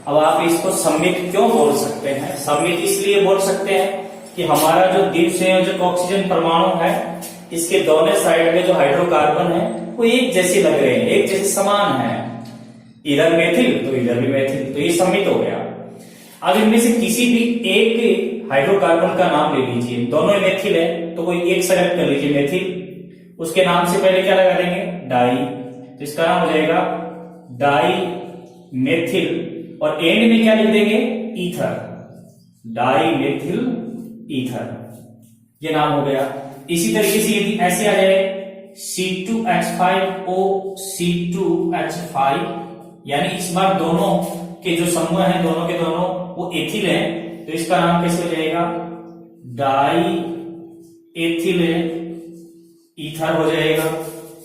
S1: अब आप इसको सममित क्यों बोल सकते हैं? सममित इसलिए बोल सकते हैं कि हमारा जो द्विसंयोजक ऑक्सीजन परमाणु है, इसके दोनों साइड में जो हाइड्रोकार्बन है वो एक जैसे लग रहे हैं, एक जैसे समान है। इधर मेथिल तो इधर भी मेथिल, तो ये सममित हो गया। अब इनमें से किसी भी एक हाइड्रोकार्बन का नाम ले लीजिए, दोनों मेथिल है तो कोई एक सेलेक्ट कर लीजिए मेथिल, उसके नाम से पहले क्या लगा देंगे? डाई, तो इसका नाम हो जाएगा डाई मेथिल, और एंड में क्या लिख देंगे? ईथर, डाई मेथिल ईथर, ये नाम हो गया। इसी तरीके से यदि ऐसे आ जाए C2H5O C2H5, यानी इस बार दोनों के जो समूह हैं, दोनों के दोनों वो एथिल हैं, तो इसका नाम कैसे हो जाएगा? डाई एथिल ईथर हो जाएगा।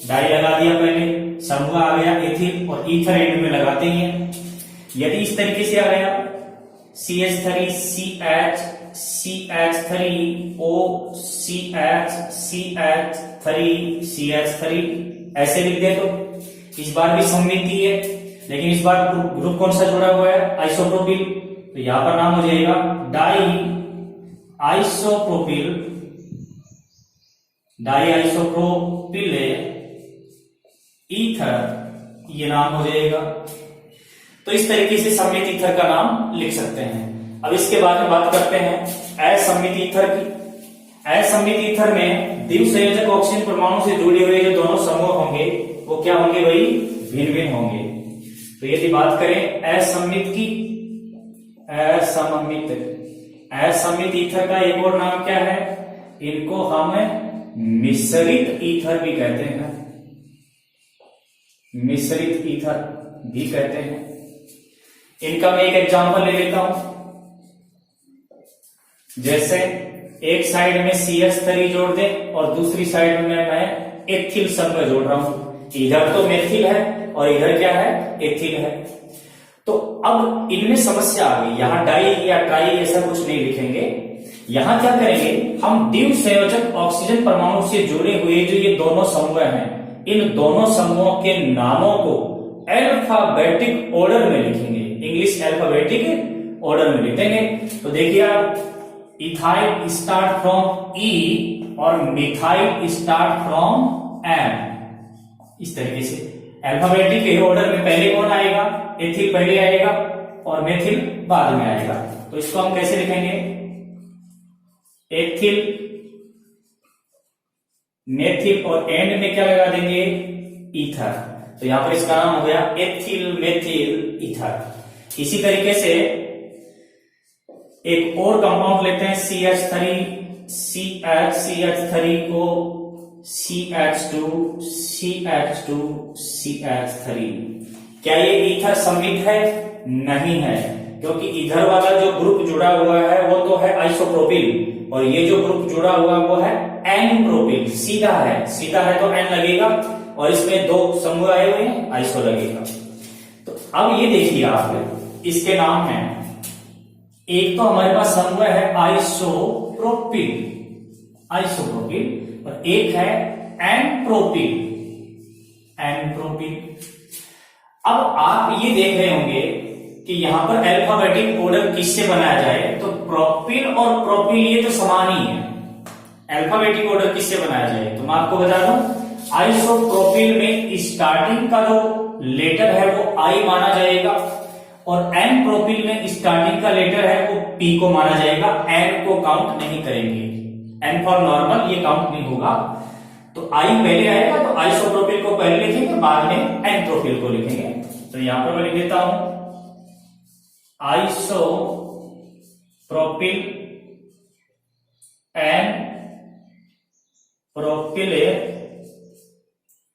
S1: डाई लगा दिया पहले, समूह आ गया एथिल, और ईथर एंड में लगाते ही हैं। यदि इस तरीके से आ गया CH3CH CH3O CH3CH3 ऐसे लिख दे तो इस बार भी सममिति है, लेकिन इस बार ग्रुप कौन सा जुड़ा हुआ है? आइसोप्रोपिल, तो यहां पर नाम हो जाएगा di isopropyl, di isopropyl ether, ये नाम हो जाएगा। तो इस तरीके से सममित ईथर का नाम लिख सकते हैं। अब इसके बाद में बात करते हैं असममित ईथर की। असममित ईथर में द्विसंयोजक ऑक्सीजन परमाणु से जुड़े हुए जो दोनों समूह होंगे वो क्या होंगे भाई? भिन्न भिन्न होंगे। तो यदि बात करें असममित की, असममित ईथर का एक और नाम क्या है? इनको हम मिश्रित ईथर भी कहते हैं, मिश्रित ईथर भी कहते हैं। इनका मैं एक एग्जांपल ले लेता हूं। जैसे एक साइड में CH3 जोड़ दें और दूसरी साइड में मैं एथिल समूह जोड़ रहा हूं। इधर तो मेथिल है और इधर क्या है? एथिल है। तो अब इनमें समस्या आ गई, यहां डाई या ट्राई ऐसा कुछ नहीं लिखेंगे। यहां क्या करेंगे? हम द्विसंयोजक ऑक्सीजन परमाणु से जुड़े हुए जो ये दोनों समूह हैं, इन दोनों समूहों के नामों को अल्फाबेटिक ऑर्डर में लिखेंगे, इंग्लिश अल्फाबेटिक ऑर्डर में लिख देंगे। तो देखिए आप, इथाइल स्टार्ट फ्रॉम ई और मिथाइल स्टार्ट फ्रॉम एम, इस तरीके से अल्फाबेटिक ऑर्डर में पहले कौन आएगा? एथिल पहले आएगा और मेथिल बाद में आएगा। तो इसको हम कैसे लिखेंगे? एथिल, मेथिल, और एंड में क्या लगा देंगे? ईथर। तो यहां पर इसका नाम हो गया एथिल मेथिल ईथर। इसी तरीके से एक और कंपाउंड लेते हैं CH3 को CH2 क्या ये ईथर सममित है? नहीं है, क्योंकि इधर वाला जो ग्रुप जुड़ा हुआ है वो तो है आइसोप्रोपिल, और ये जो ग्रुप जुड़ा हुआ वो है एन प्रोपिल। सीधा है तो एन लगेगा, और इसमें दो समूह आए हुए हैं, आइसो लगेगा। तो अब ये देखिए आप, इसके नाम है, एक तो हमारे पास समूह है आइसोप्रोपिल, और एक है एनप्रोपिल। अब आप ये देख रहे होंगे कि यहां पर अल्फाबेटिक ऑर्डर किससे बनाया जाए? तो प्रोपिल और प्रोपिल ये तो समान ही है। अल्फाबेटिक ऑर्डर किससे बनाया जाए? तो मैं आपको बता दूं, आइसोप्रोपिल में स्टार्टिंग का जो लेटर है वो आई माना जाएगा, और एन प्रोपिल में स्टार्टिंग का लेटर है वो पी को माना जाएगा। एन को काउंट नहीं करेंगे, एन फॉर नॉर्मल ये काउंट नहीं होगा। तो आई पहले आएगा, तो आइसोप्रोपिल को पहले लिखेंगे, बाद में एन प्रोपिल को लिखेंगे। तो यहां पर मैं लिख देता हूं आइसोप्रोपिल एन प्रोपिल,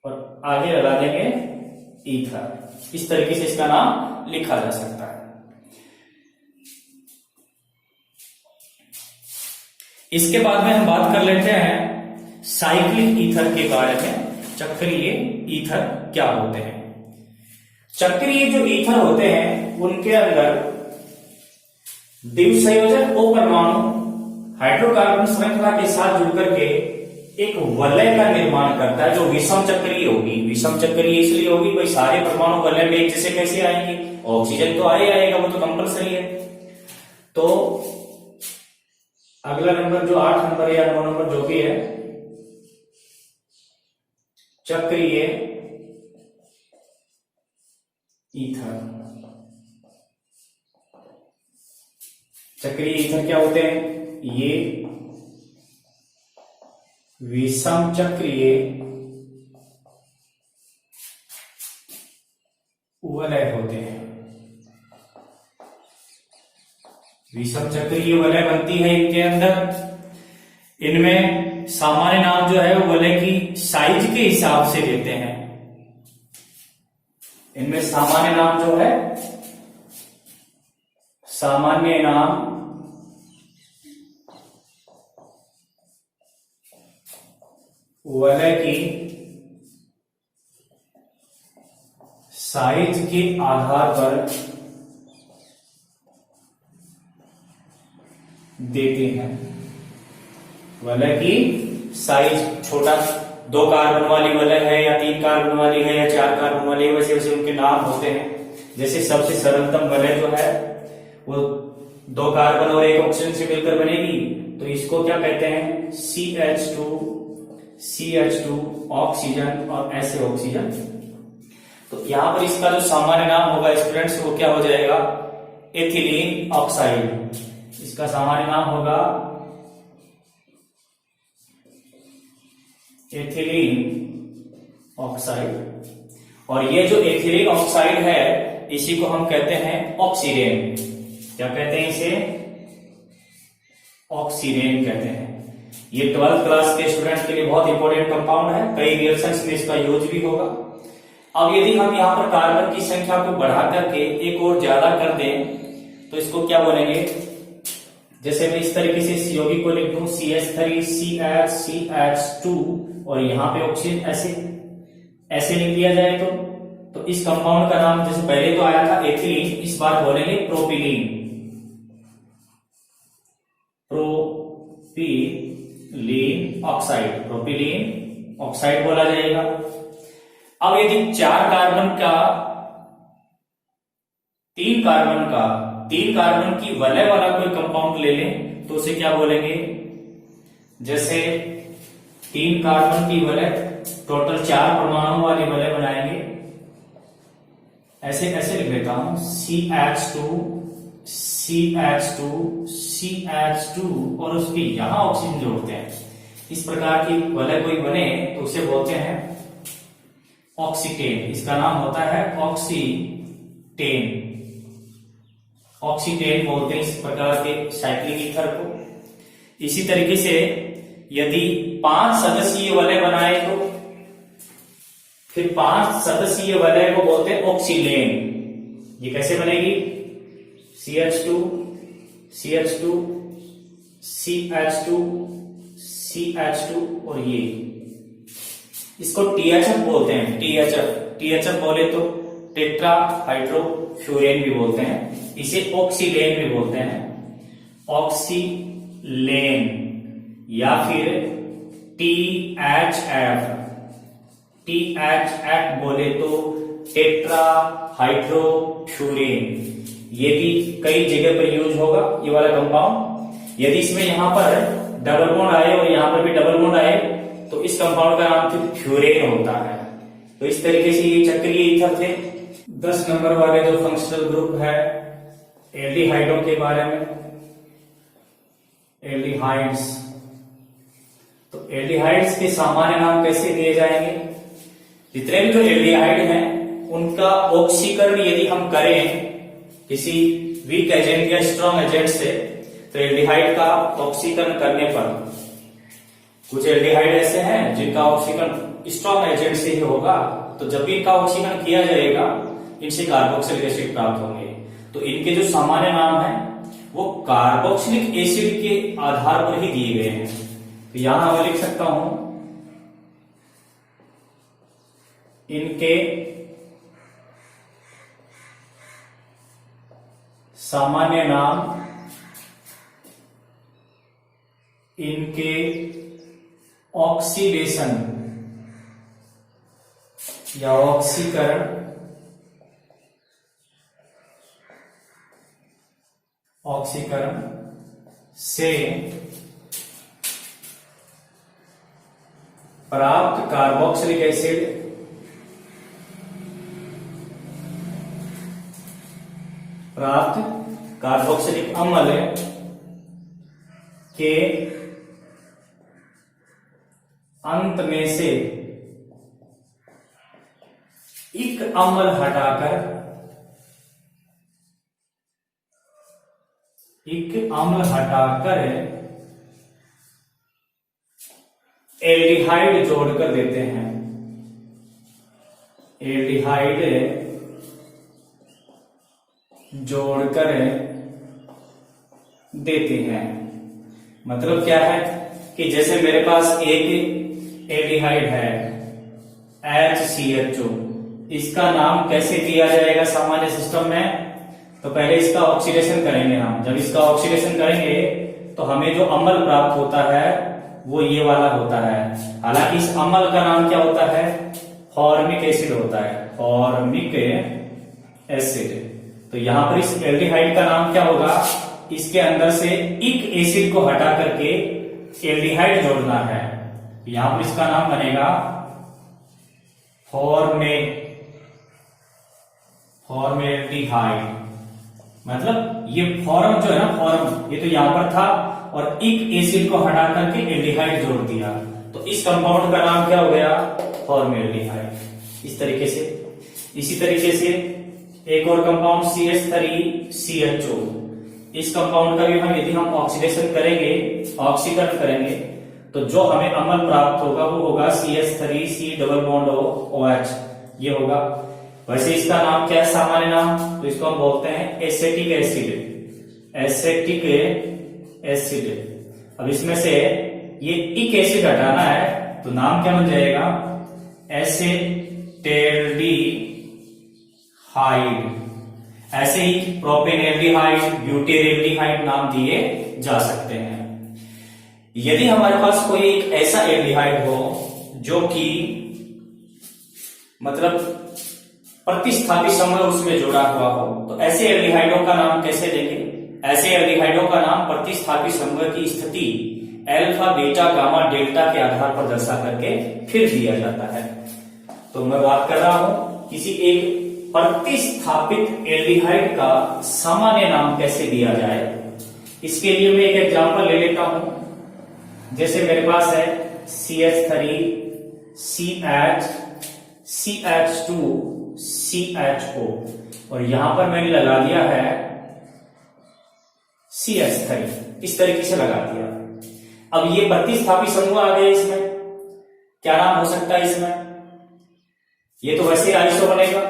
S1: और आगे लगा देंगे ईथर। इस तरीके से इसका नाम लिखा जा सकता है। इसके बाद में हम बात कर लेते हैं साइक्लिक ईथर के बारे में। चक्रीय ईथर क्या होते हैं? चक्रीय जो ईथर होते हैं उनके अंदर द्विसंयोजक O परमाणु हाइड्रोकार्बन श्रृंखला के साथ जुड़कर के एक वलय का निर्माण करता है जो विषम चक्रीय होगी। विषम चक्रीय इसलिए होगी भाई सारे परमाणु वलय में एक जैसे कैसे आएंगे, ऑक्सीजन तो आएगा, वो तो कंपलसरी है। तो अगला नंबर जो 8 नंबर या 9 नंबर जो भी है, चक्रीय ईथर। चक्रीय ईथर क्या होते हैं? ये विषम चक्रीय वलय होते हैं। विषम चक्रीय वलय बनती है इनके अंदर। इनमें सामान्य नाम जो है वो वलय की साइज के हिसाब से देते हैं। इनमें सामान्य नाम जो है, सामान्य नाम वलय की साइज के आधार पर देते हैं। वलय की साइज, छोटा 2 कार्बन वाली वलय है या 3 कार्बन वाली है या 4 कार्बन वाली है, वैसे वैसे उनके नाम होते हैं। जैसे सबसे सरलतम वलय जो है वो 2 कार्बन और 1 ऑक्सीजन से मिलकर बनेगी, तो इसको क्या कहते हैं? CH2 ऑक्सीजन और ऐसे ऑक्सीजन। तो यहां पर इसका जो सामान्य नाम होगा स्टूडेंट्स वो क्या हो जाएगा? Ethylene oxide. इसका सामान्य नाम होगा एथिलीन ऑक्साइड। और ये जो एथिलीन ऑक्साइड है इसी को हम कहते हैं ऑक्सीरेन। क्या कहते हैं इसे? ऑक्सीरेन कहते हैं। ये 12th क्लास के स्टूडेंट्स के लिए बहुत इंपॉर्टेंट कंपाउंड है, कई रिएक्शंस में इसका यूज भी होगा। अब यदि हम यहाँ पर कार्बन की संख्या को बढ़ा करके एक और ज्यादा कर दें तो इसको क्या बोलेंगे? जैसे मैं इस तरीके से इस यौगिक को लिख दूं CH3 CH2 और यहाँ पे ऑक्सीजन ऐसे लिख दिया जाए तो इस कंपाउंड का नाम, जैसे पहले तो आया था एथिलीन, इस बार बोलेंगे propylene. Propylene oxide, propylene oxide बोला जाएगा। अब यदि 4 कार्बन का 3 कार्बन की वलय वाला कोई कंपाउंड ले लें तो उसे क्या बोलेंगे? जैसे 3 कार्बन की वलय, टोटल 4 परमाणु वाली वलय बनाएंगे। ऐसे लिख लेता हूं CH2 और उसके यहां ऑक्सीजन जोड़ते हैं। इस प्रकार की वलय कोई बने तो उसे बोलते हैं ऑक्सीटेन। इसका नाम होता है ऑक्सीटेन बोलते हैं इस प्रकार के साइक्लिक ईथर को। इसी तरीके से यदि 5 सदस्यीय वलय बनाए तो फिर 5 सदस्यीय वलय को बोलते हैं ऑक्सीलेन। ये कैसे बनेगी? CH2 और ये इसको THF बोलते हैं। THF बोले तो टेट्रा हाइड्रोफ्यूरेन भी बोलते हैं, इसे ऑक्सीलेन भी बोलते हैं। ऑक्सीलेन या फिर THF बोले तो टेट्रा हाइड्रोफ्यूरेन। ये भी कई जगह पर यूज होगा ये वाला कंपाउंड। यदि इसमें यहां पर डबल बॉन्ड आए और यहां पर भी डबल बॉन्ड आए तो इस कंपाउंड का नाम फिर फ्यूरेन होता है। तो इस तरीके से ये चक्रीय ईथर थे। 10 नंबर वाले जो फंक्शनल ग्रुप है एल्डिहाइडों के बारे में, एल्डिहाइड्स। तो एल्डिहाइड्स के सामान्य नाम कैसे दिए जाएंगे? जितने भी जो एल्डिहाइड हैं उनका ऑक्सीकरण यदि हम करें किसी वीक एजेंट या स्ट्रॉन्ग एजेंट से, तो एल्डिहाइड का ऑक्सीकरण करने पर कुछ एल्डिहाइड ऐसे हैं जिनका ऑक्सीकरण स्ट्रॉन्ग एजेंट से ही होगा, तो जब भी इनका ऑक्सीकरण किया जाएगा इनसे कार्बोक्सिलिक एसिड प्राप्त होंगे। तो इनके जो सामान्य नाम है वो कार्बोक्सिलिक एसिड के आधार पर ही दिए गए हैं। तो यहां मैं लिख सकता हूं इनके सामान्य नाम इनके ऑक्सीडेशन या ऑक्सीकरण से प्राप्त कार्बोक्सिलिक एसिड अम्ल के अंत में से एक अम्ल हटाकर एल्डिहाइड जोड़कर देते हैं। एल्डिहाइड जोड़कर देते हैं मतलब क्या है कि जैसे मेरे पास एक एल्डिहाइड है HCHO, इसका नाम कैसे दिया जाएगा सामान्य सिस्टम में? तो पहले इसका ऑक्सीडेशन करेंगे हम। जब इसका ऑक्सीडेशन करेंगे तो हमें जो अम्ल प्राप्त होता है वो ये वाला होता है। हालांकि इस अम्ल का नाम क्या होता है? फॉर्मिक एसिड होता है, फॉर्मिक एसिड। तो यहां पर इस एल्डिहाइड का नाम क्या होगा? इसके अंदर से एक एसिड को हटा करके एल्डिहाइड जोड़ना है। यहां पर इसका नाम बनेगा फॉर्मेल्डिहाइड। मतलब ये फॉर्म जो है ना, फॉर्म ये तो यहां पर था और एक एसिड को हटा करके एल्डिहाइड जोड़ दिया, तो इस कंपाउंड का नाम क्या हो गया? फॉर्मेल्डिहाइड। इस तरीके से, इसी तरीके से एक और कंपाउंड CH3CHO, इस कंपाउंड का भी हम यदि हम ऑक्सीडेशन करेंगे, ऑक्सीकरण करेंगे, तो जो हमें अम्ल प्राप्त होगा वो होगा CH3C⋯OH, ये होगा। वैसे इसका नाम क्या है सामान्य नाम? तो इसको हम बोलते हैं एसेटिक एसिड। Acetic acid. अब इसमें से ये एक एसिड हटाना है तो नाम क्या बन जाएगा? एसेटेल्डिहाइड। ऐसे ही प्रोपेनएल्डिहाइड, ब्यूटेरेल्डिहाइड नाम दिए जा सकते हैं। यदि हमारे पास कोई एक ऐसा एल्डिहाइड हो जो कि मतलब प्रतिस्थापी समूह उसमें जुड़ा हुआ हो, तो ऐसे एल्डिहाइडों का नाम कैसे देंगे? ऐसे एल्डिहाइडों का नाम प्रतिस्थापी समूह की स्थिति अल्फा, बीटा, गामा, डेल्टा के आधार पर दर्शा करके फिर दिया जाता है। तो मैं बात कर रहा हूं किसी एक प्रतिस्थापित एल्डिहाइड का सामान्य नाम कैसे दिया जाए। इसके लिए मैं एक एग्जांपल ले लेता हूं। जैसे मेरे पास है CH3CH2CHO और यहां पर मैंने लगा दिया है CH3, इस तरीके से लगा दिया। अब ये प्रतिस्थापी समूह आ गए, इसमें क्या नाम हो सकता है? इसमें ये तो वैसे आइसो बनेगा,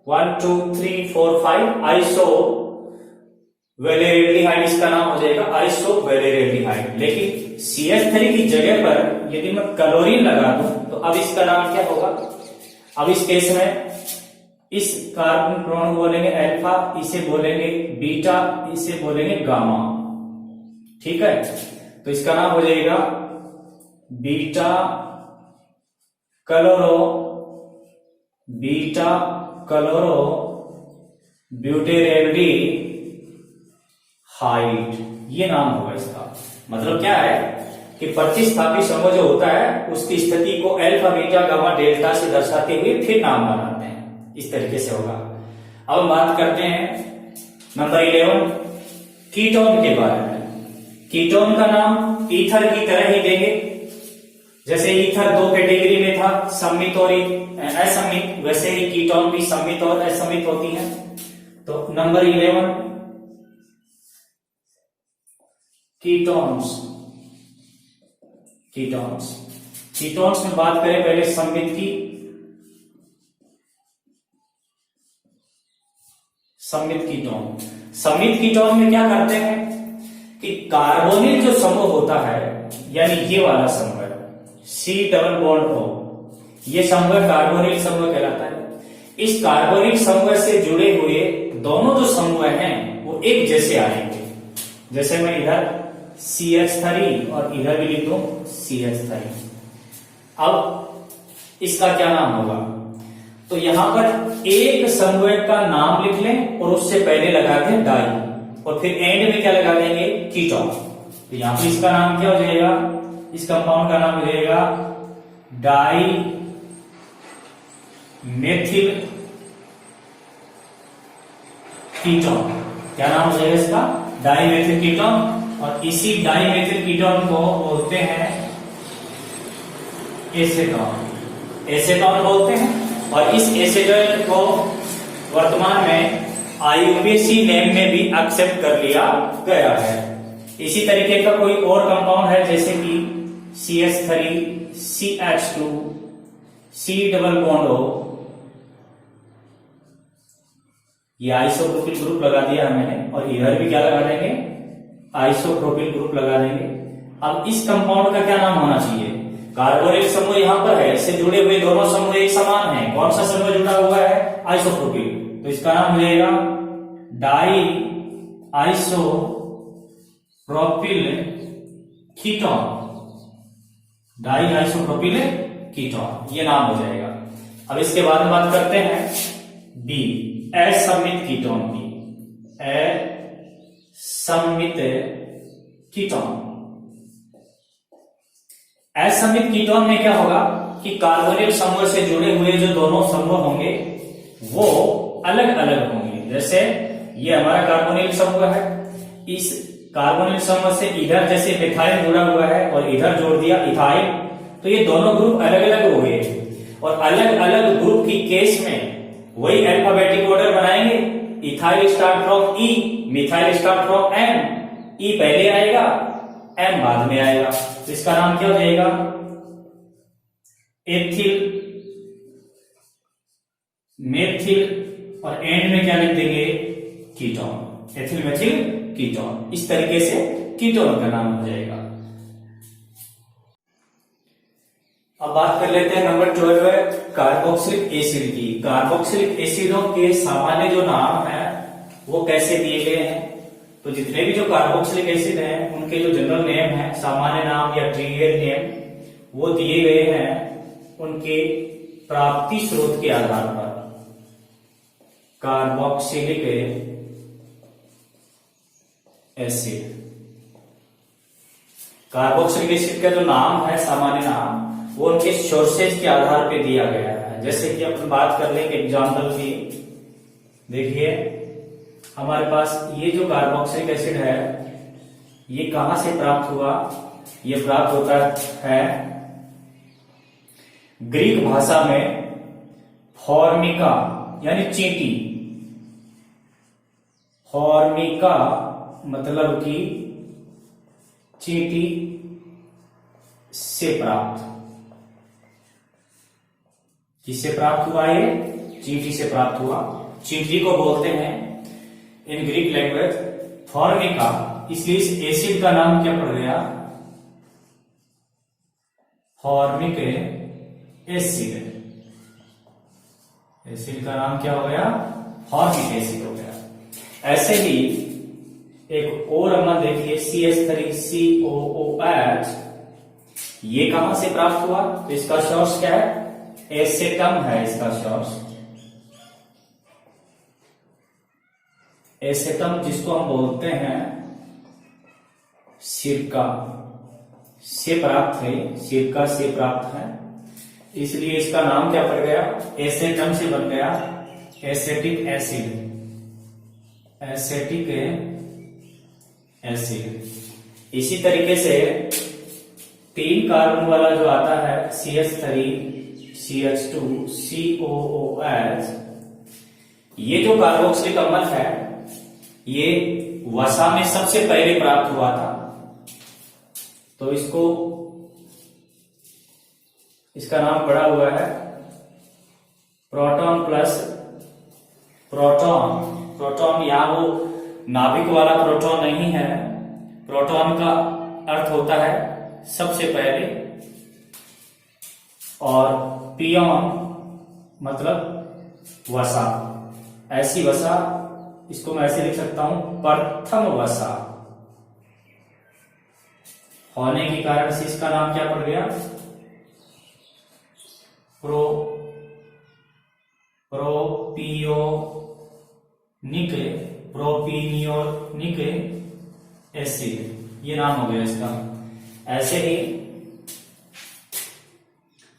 S1: 1 2 3 4 5 आइसो वेलेरेल्डिहाइड, इसका नाम हो जाएगा आइसो वेलेरेल्डिहाइड। लेकिन CH3 की जगह पर यदि मैं क्लोरीन लगा दूं तो अब इसका नाम क्या होगा? अब इस केस में इस कार्बन परमाणु बोलेंगे अल्फा, इसे बोलेंगे बीटा, इसे बोलेंगे गामा। ठीक है, तो इसका नाम हो जाएगा बीटा क्लोरो ब्यूटेरेल्डिहाइड, ये नाम होगा इसका। मतलब क्या है कि प्रतिस्थापी समूह जो होता है उसकी स्थिति को अल्फा, बीटा, गामा, डेल्टा से दर्शाते हुए फिर नाम बनाते हैं, इस तरीके से होगा। अब बात करते हैं नंबर 11 कीटोन के बारे में। कीटोन का नाम ईथर की तरह ही देंगे। जैसे ईथर दो कैटेगरी में था, सम्मित और असम्मित, वैसे ही कीटोन भी सम्मित और असम्मित होती हैं। तो नंबर 11 कीटोन्स। कीटोन्स में बात करें पहले सम्मित की। सम्मित कीटोन में क्या करते हैं कि कार्बोनिल जो समूह होता है, यानी ये वाला समूह C⋯O, ये समूह कार्बोनिल समूह कहलाता है। इस कार्बोनिल समूह से जुड़े हुए दोनों जो समूह हैं वो एक जैसे आएंगे। जैसे मैं इधर CH3 और इधर भी लिख दूं CH3, अब इसका क्या नाम होगा? तो यहां पर एक समूह का नाम लिख लें और उससे पहले लगा दें डाई, और फिर एंड में क्या लगा देंगे? कीटोन। तो यहां पर इसका नाम क्या हो जाएगा? इस कंपाउंड का नाम हो जाएगा डाई मेथिल कीटोन। क्या नाम हो जाएगा इसका? Di methyl ketone. और इसी डाई मेथिल कीटोन को बोलते हैं एसीटोन। एसीटोन बोलते हैं। और इस एसीटोन को वर्तमान में IUPAC नेम में भी एक्सेप्ट कर लिया गया है। इसी तरीके का कोई और कंपाउंड है जैसे कि CH3 CH2 C double bond O, ये आइसोप्रोपिल ग्रुप लगा दिया मैंने, और इधर भी क्या लगा देंगे? आइसोप्रोपिल ग्रुप लगा देंगे। अब इस कंपाउंड का क्या नाम होना चाहिए? कार्बोनिल समूह यहां पर है, इससे जुड़े हुए दोनों समूह एक समान हैं। कौन सा समूह जुड़ा हुआ है? आइसोप्रोपिल। तो इसका नाम हो जाएगा di isopropyl ketone. Di isopropyl ketone, ये नाम हो जाएगा। अब इसके बाद में बात करते हैं बी, असमित कीटोन की। असमित कीटोन। असमित कीटोन में क्या होगा कि कार्बोनिल समूह से जुड़े हुए जो दोनों समूह होंगे वो अलग अलग होंगे। जैसे ये हमारा कार्बोनिल समूह है, इस कार्बोनिल समूह से इधर जैसे मिथाइल जुड़ा हुआ है और इधर जोड़ दिया इथाइल, तो ये दोनों ग्रुप अलग अलग हो गए। और अलग अलग ग्रुप की केस में वही अल्फाबेटिक ऑर्डर बनाएंगे। Ethyl start from E, methyl start from M. E पहले आएगा, एम बाद में आएगा। तो इसका नाम क्या हो जाएगा? एथिल मेथिल, और एंड में क्या लिख देंगे? कीटोन। Ethyl methyl ketone. इस तरीके से कीटोन का नाम हो जाएगा। अब बात कर लेते हैं नंबर 12 है कार्बोक्सिलिक एसिड की। कार्बोक्सिलिक एसिडों के सामान्य जो नाम है वो कैसे दिए गए हैं? तो जितने भी जो कार्बोक्सिलिक एसिड हैं उनके जो जनरल नेम है, सामान्य नाम या ट्रिवियल नेम, वो दिए गए हैं उनके प्राप्ति स्रोत के आधार पर। कार्बोक्सिलिक एसिड, कार्बोक्सिलिक एसिड का जो नाम है सामान्य नाम, वो उनके सोर्सेज के आधार पे दिया गया है। जैसे कि अपन बात कर लेंगे एग्जाम्पल की। देखिए हमारे पास ये जो कार्बोक्सिलिक एसिड है ये कहां से प्राप्त हुआ? ये प्राप्त होता है ग्रीक भाषा में फॉर्मिका यानी चींटी। फॉर्मिका मतलब कि चींटी से प्राप्त। किससे प्राप्त हुआ? ये चींटी से प्राप्त हुआ। चींटी को बोलते हैं इन ग्रीक लैंग्वेज फॉर्मिका, इसलिए इस एसिड का नाम क्या पड़ गया? Formic acid. एसिड का नाम क्या हो गया? फॉर्मिक एसिड हो गया। ऐसे ही एक और अम्ल देखिए CH3COOH, ये कहां से प्राप्त हुआ? तो इसका सोर्स क्या है? एसेटम है इसका सोर्स। एसेटम जिसको हम बोलते हैं सिरका से प्राप्त है, सिरका से प्राप्त है, इसलिए इसका नाम क्या पड़ गया? एसेटम से बन गया एसेटिक एसिड। Acetic acid. इसी तरीके से 3 कार्बन वाला जो आता है CH3 CH2 COOH, ये जो कार्बोक्सिलिक अम्ल है ये वसा में सबसे पहले प्राप्त हुआ था। तो इसका नाम पड़ा हुआ है प्रोटॉन प्लस प्रोटॉन। प्रोटॉन यहां वो नाभिक वाला प्रोटॉन नहीं है। प्रोटॉन का अर्थ होता है सबसे पहले, और पियोन मतलब वसा। ऐसी वसा, इसको मैं ऐसे लिख सकता हूं प्रथम वसा होने के कारण से इसका नाम क्या पड़ गया? प्रोपियोनिक एसिड, ये नाम हो गया इसका। ऐसे ही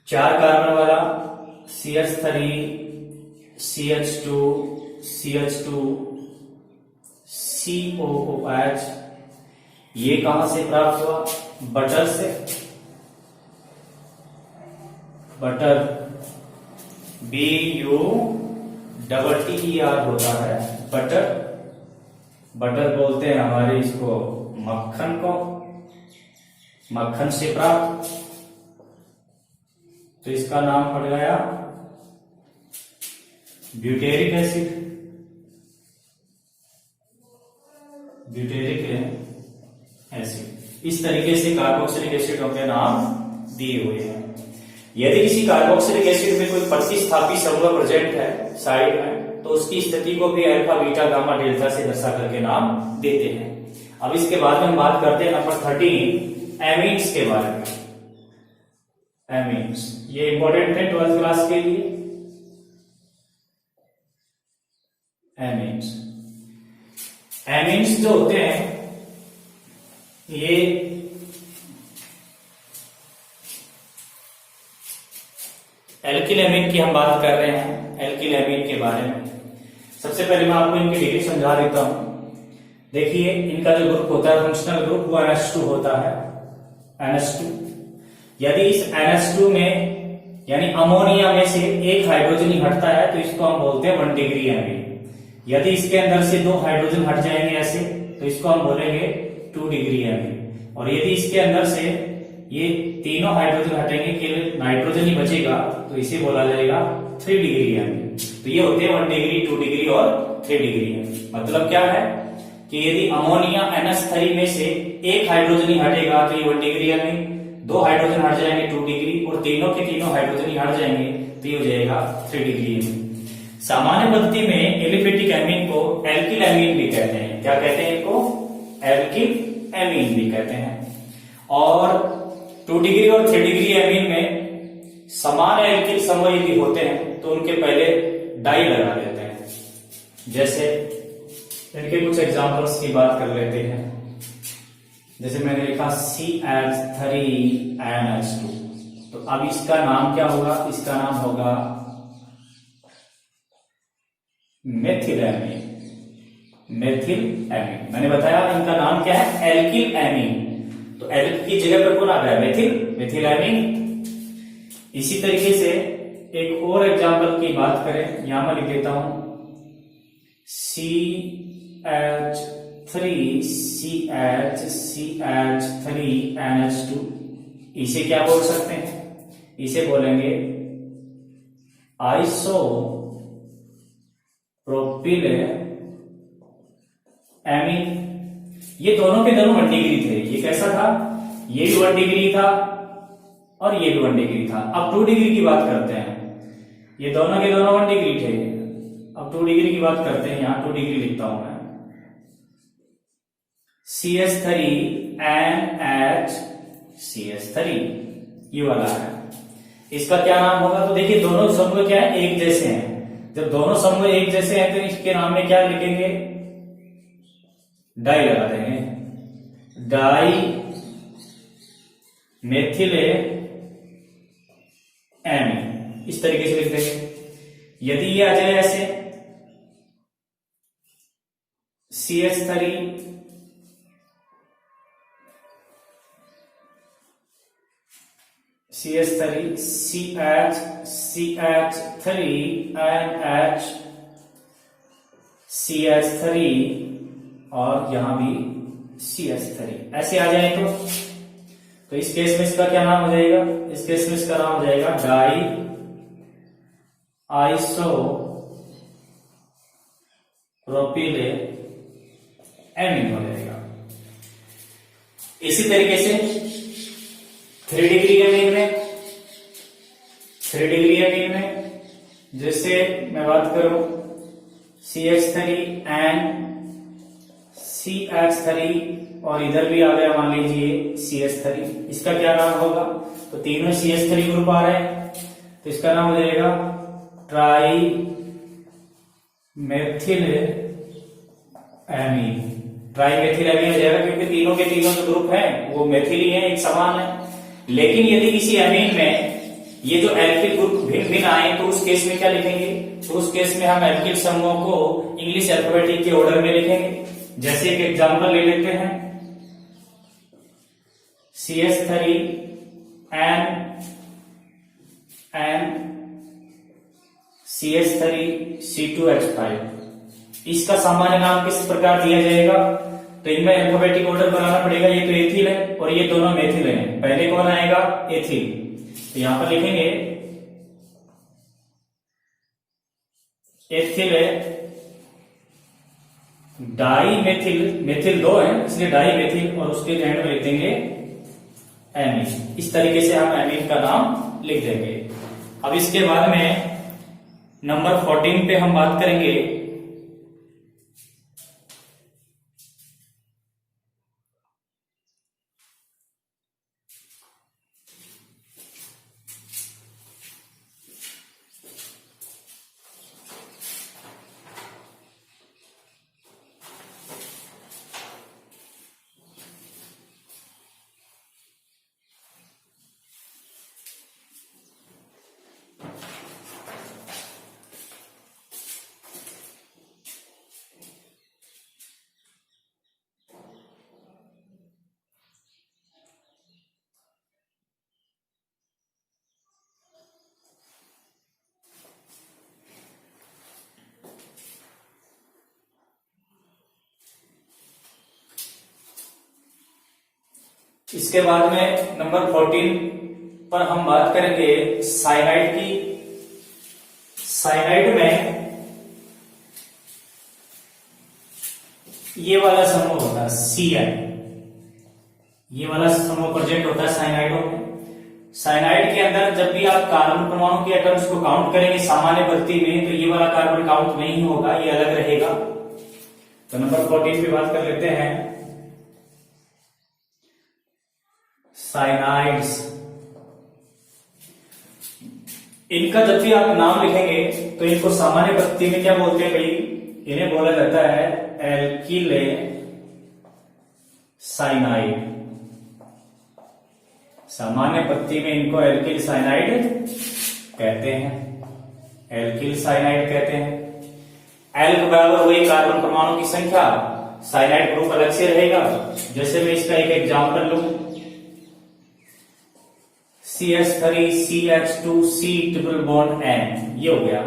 S1: 4 कार्बन वाला CH3 CH2 CH2 COOH, ये कहां से प्राप्त हुआ? बटर से। बटर BUTTER होता है बटर। बटर बोलते हैं हमारे इसको मक्खन को, मक्खन से प्राप्त। तो इसका नाम पड़ गया ब्यूटेरिक एसिड। Butyric acid. इस तरीके से कार्बोक्सिलिक एसिडों के नाम दिए हुए हैं। यदि किसी कार्बोक्सिलिक एसिड में कोई प्रतिस्थापी समूह प्रेजेंट है साइड में, तो उसकी स्थिति को भी अल्फा बीटा गामा डेल्टा से दर्शा करके नाम देते हैं। अब इसके बाद में हम बात करते हैं नंबर 13 एमीन्स के बारे में। एमीन्स ये इंपॉर्टेंट है 12th क्लास के लिए। एमीन्स, एमीन्स जो होते हैं ये एल्किल एमीन की हम बात कर रहे हैं। एल्किल एमीन के बारे में सबसे पहले मैं आपको इनकी डिग्री समझा देता हूं। देखिए इनका जो ग्रुप होता है फंक्शनल ग्रुप वो NH2 होता है। NH2, यदि इस NH2 में यानी अमोनिया में से एक हाइड्रोजन ही हटता है तो इसको हम बोलते हैं 1 डिग्री एमीन। यदि इसके अंदर से 2 हाइड्रोजन हट जाएंगे ऐसे तो इसको हम बोलेंगे 2 डिग्री एमीन। और यदि इसके अंदर से ये तीनों हाइड्रोजन हटेंगे, केवल नाइट्रोजन ही बचेगा तो इसे बोला जाएगा 3 डिग्री एमीन। तो ये होते हैं 1 डिग्री, 2 डिग्री और 3 डिग्री। मतलब क्या है कि यदि अमोनिया NH3 में से एक हाइड्रोजन ही हटेगा तो ये 1 डिग्री एमीन, 2 हाइड्रोजन हट जाएंगे 2 डिग्री, और तीनों के तीनों हाइड्रोजन ही हट जाएंगे तो ये हो जाएगा 3 डिग्री एमीन। सामान्य पद्धति में एलिफेटिक एमीन को एल्किल एमीन भी कहते हैं। क्या कहते हैं इनको? एल्किल एमीन भी कहते हैं। और 2 डिग्री और 3 डिग्री एमीन में समान एल्किल समूह यदि होते हैं तो उनके पहले डाई लगा देते हैं। जैसे इनके कुछ एग्जांपल्स की बात कर लेते हैं। जैसे मैंने लिखा CH3NH2, तो अब इसका नाम क्या होगा? इसका नाम होगा मेथिल एमीन। मेथिल एमीन, मैंने बताया इनका नाम क्या है? Alkyl amine. तो एल्किल की जगह पर कौन आ गया? Methyl, methyl amine. इसी तरीके से एक और एग्जांपल की बात करें, यहां मैं लिख देता हूं CH3NH2। इसे क्या बोल सकते हैं? इसे बोलेंगे आइसोप्रोपिल एमीन। ये दोनों के दोनों 1 डिग्री थे। ये कैसा था? ये भी 1 डिग्री था और ये भी 1 डिग्री था। अब 2 डिग्री की बात करते हैं। ये दोनों के दोनों 1 डिग्री थे। अब 2 डिग्री की बात करते हैं। यहां 2 डिग्री लिखता हूं मैं। CH3NH, ये वाला है। इसका क्या नाम होगा? तो देखिए दोनों समूह क्या है? एक जैसे हैं। जब दोनों समूह एक जैसे हैं तो इसके नाम में क्या लिखेंगे? डाई लगा देंगे। डाई मेथिल एमीन, इस तरीके से लिख देंगे। यदि ये आ जाए ऐसे CH3 और यहां भी CH3 ऐसे आ जाए तो इस केस में इसका क्या नाम हो जाएगा? इस केस में इसका नाम हो जाएगा डाई आइसोप्रोपिल एमीन हो जाएगा। इसी तरीके से 3 डिग्री एमीन में जैसे मैं बात करूं CH3 और इधर भी आ गया मान लीजिए CH3, इसका क्या नाम होगा? तो तीनों CH3 ग्रुप आ रहे हैं तो इसका नाम हो जाएगा try methyl amine. Try methyl amine हो जाएगा क्योंकि तीनों के तीनों जो ग्रुप हैं वो मेथिल ही है, एक समान है। लेकिन यदि किसी एमीन में ये जो एल्किल ग्रुप भिन्न भिन्न आए तो उस केस में क्या लिखेंगे? तो उस केस में हम एल्किल समूहों को इंग्लिश अल्फाबेटिक के ऑर्डर में लिखेंगे। जैसे एक एग्जांपल ले लेते हैं, CH3 N CH3 C2H5। इसका सामान्य नाम किस प्रकार दिया जाएगा? तो इनमें अल्फाबेटिक ऑर्डर बनाना पड़ेगा। ये तो एथिल है और ये दोनों मेथिल हैं। पहले कौन आएगा? एथिल। तो यहां पर लिखेंगे एथिल डाई मेथिल, मेथिल दो है इसलिए डाई मेथिल, और उसके एंड में लिख देंगे एमीन। इस तरीके से हम एमीन का नाम लिख देंगे। अब इसके बाद में नंबर 14 पे हम बात करेंगे इसके बाद में नंबर 14 पर हम बात करेंगे साइनाइड की। साइनाइड में ये वाला समूह होता है Cn, ये वाला समूह प्रेजेंट होता है साइनाइडों में। साइनाइड के अंदर जब भी आप कार्बन परमाणु के एटम्स को काउंट करेंगे सामान्य पद्धति में, तो ये वाला कार्बन काउंट नहीं होगा, ये अलग रहेगा। तो नंबर 14 पे बात कर लेते हैं साइनाइड्स। इनका जब भी आप नाम लिखेंगे तो इनको सामान्य पद्धति में क्या बोलते हैं भाई? इन्हें बोला जाता है एल्किल साइनाइड। सामान्य पद्धति में इनको एल्किल साइनाइड कहते हैं, एल्किल साइनाइड कहते हैं। एल्क बराबर हुई कार्बन परमाणु की संख्या, साइनाइड ग्रुप अलग से रहेगा। जैसे मैं इसका एक एग्जांपल लूं, CH3 CH2 C triple bond N, ये हो गया।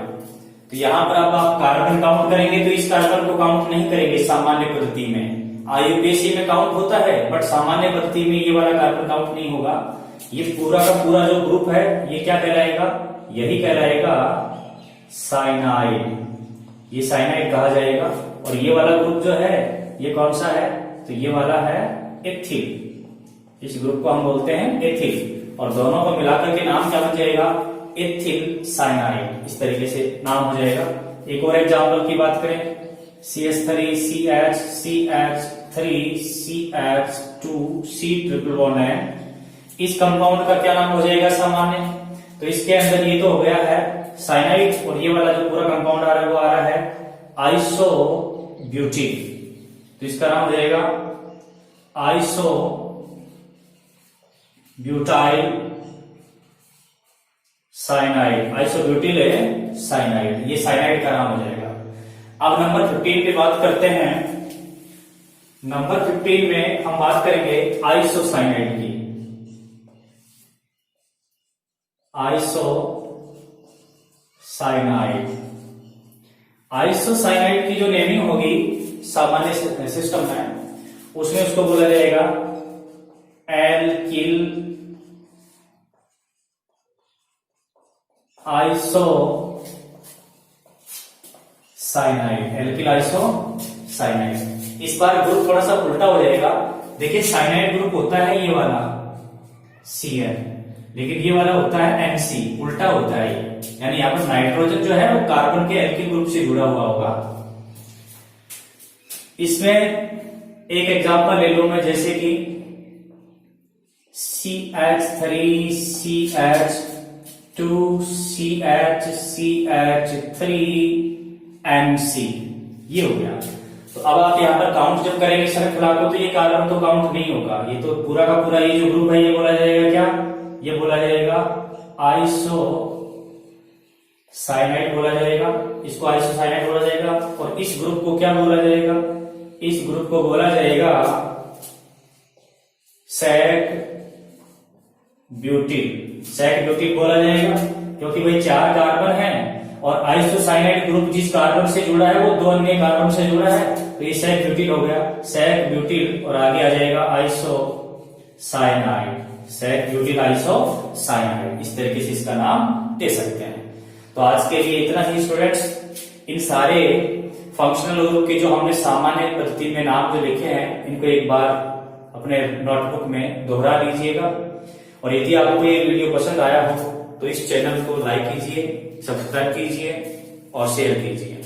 S1: तो यहां पर अब आप कार्बन काउंट करेंगे तो इस कार्बन को काउंट नहीं करेंगे सामान्य पद्धति में। IUPAC में काउंट होता है बट सामान्य पद्धति में ये वाला कार्बन काउंट नहीं होगा। ये पूरा का पूरा जो ग्रुप है ये क्या कहलाएगा? यही कहलाएगा साइनाइड। ये साइनाइड कहा जाएगा। और ये वाला ग्रुप जो है ये कौन सा है? तो ये वाला है एथिल। इस ग्रुप को हम बोलते हैं एथिल, और दोनों को मिलाकर के नाम क्या बन जाएगा? Ethyl cyanide. इस तरीके से नाम हो जाएगा। एक और एग्जांपल की बात करें, CH3 CH CH3 CH2 C triple bond N। इस कंपाउंड का क्या नाम हो जाएगा सामान्य? तो इसके अंदर ये तो हो गया है साइनाइड, और ये वाला जो पूरा कंपाउंड आ रहा है वो आ रहा है आइसोब्यूटिल। तो इसका नाम हो जाएगा आइसोब्यूटाइल साइनाइड। आइसोब्यूटिल है साइनाइड, ये साइनाइड का नाम हो जाएगा। अब नंबर 15 पे बात करते हैं। नंबर 15 में हम बात करेंगे आइसोसाइनाइड की। आइसोसाइनाइड, आइसोसाइनाइड की जो नेमिंग होगी सामान्य सिस्टम में, उसमें उसको बोला जाएगा एल्किल आइसोसाइनाइड, एल्किल आइसोसाइनाइड। इस बार ग्रुप थोड़ा सा उल्टा हो जाएगा। देखिए साइनाइड ग्रुप होता है ये वाला Cn, लेकिन ये वाला होता है Nc, उल्टा होता है। यानी यहाँ पर नाइट्रोजन जो है वो कार्बन के एल्किल ग्रुप से जुड़ा हुआ होगा। इसमें एक एग्जांपल ले लूं मैं, जैसे कि CH3 CH 2CH3MC, ये हो गया। तो अब आप यहाँ पर काउंट जब करेंगे श्रृंखला को, तो ये कार्बन तो काउंट नहीं होगा, ये तो पूरा का पूरा ये जो ग्रुप है ये बोला जाएगा क्या, ये बोला जाएगा आइसोसाइनाइड बोला जाएगा, इसको आइसोसाइनाइड बोला जाएगा। और इस ग्रुप को क्या बोला जाएगा, इस ग्रुप को बोला जाएगा सैक ब्यूटिल बोला जाएगा, क्योंकि भाई 4 कार्बन है और आइसोसाइनाइड ग्रुप जिस कार्बन से जुड़ा है वो 2 अन्य कार्बन से जुड़ा है, तो ये सैक ब्यूटिल हो गया, सैक ब्यूटिल। और आगे आ जाएगा आइसोसाइनाइड, सैक ब्यूटिल आइसोसाइनाइड, इस तरीके से इसका नाम दे सकते हैं। तो आज के लिए इतना ही स्टूडेंट्स। इन सारे फंक्शनल ग्रुप के जो हमने सामान्य पद्धति में नाम जो लिखे हैं, इनको एक बार अपने नोटबुक में दोहरा लीजिएगा। और यदि आपको ये वीडियो पसंद आया हो तो इस चैनल को लाइक कीजिए, सब्सक्राइब कीजिए और शेयर कीजिए।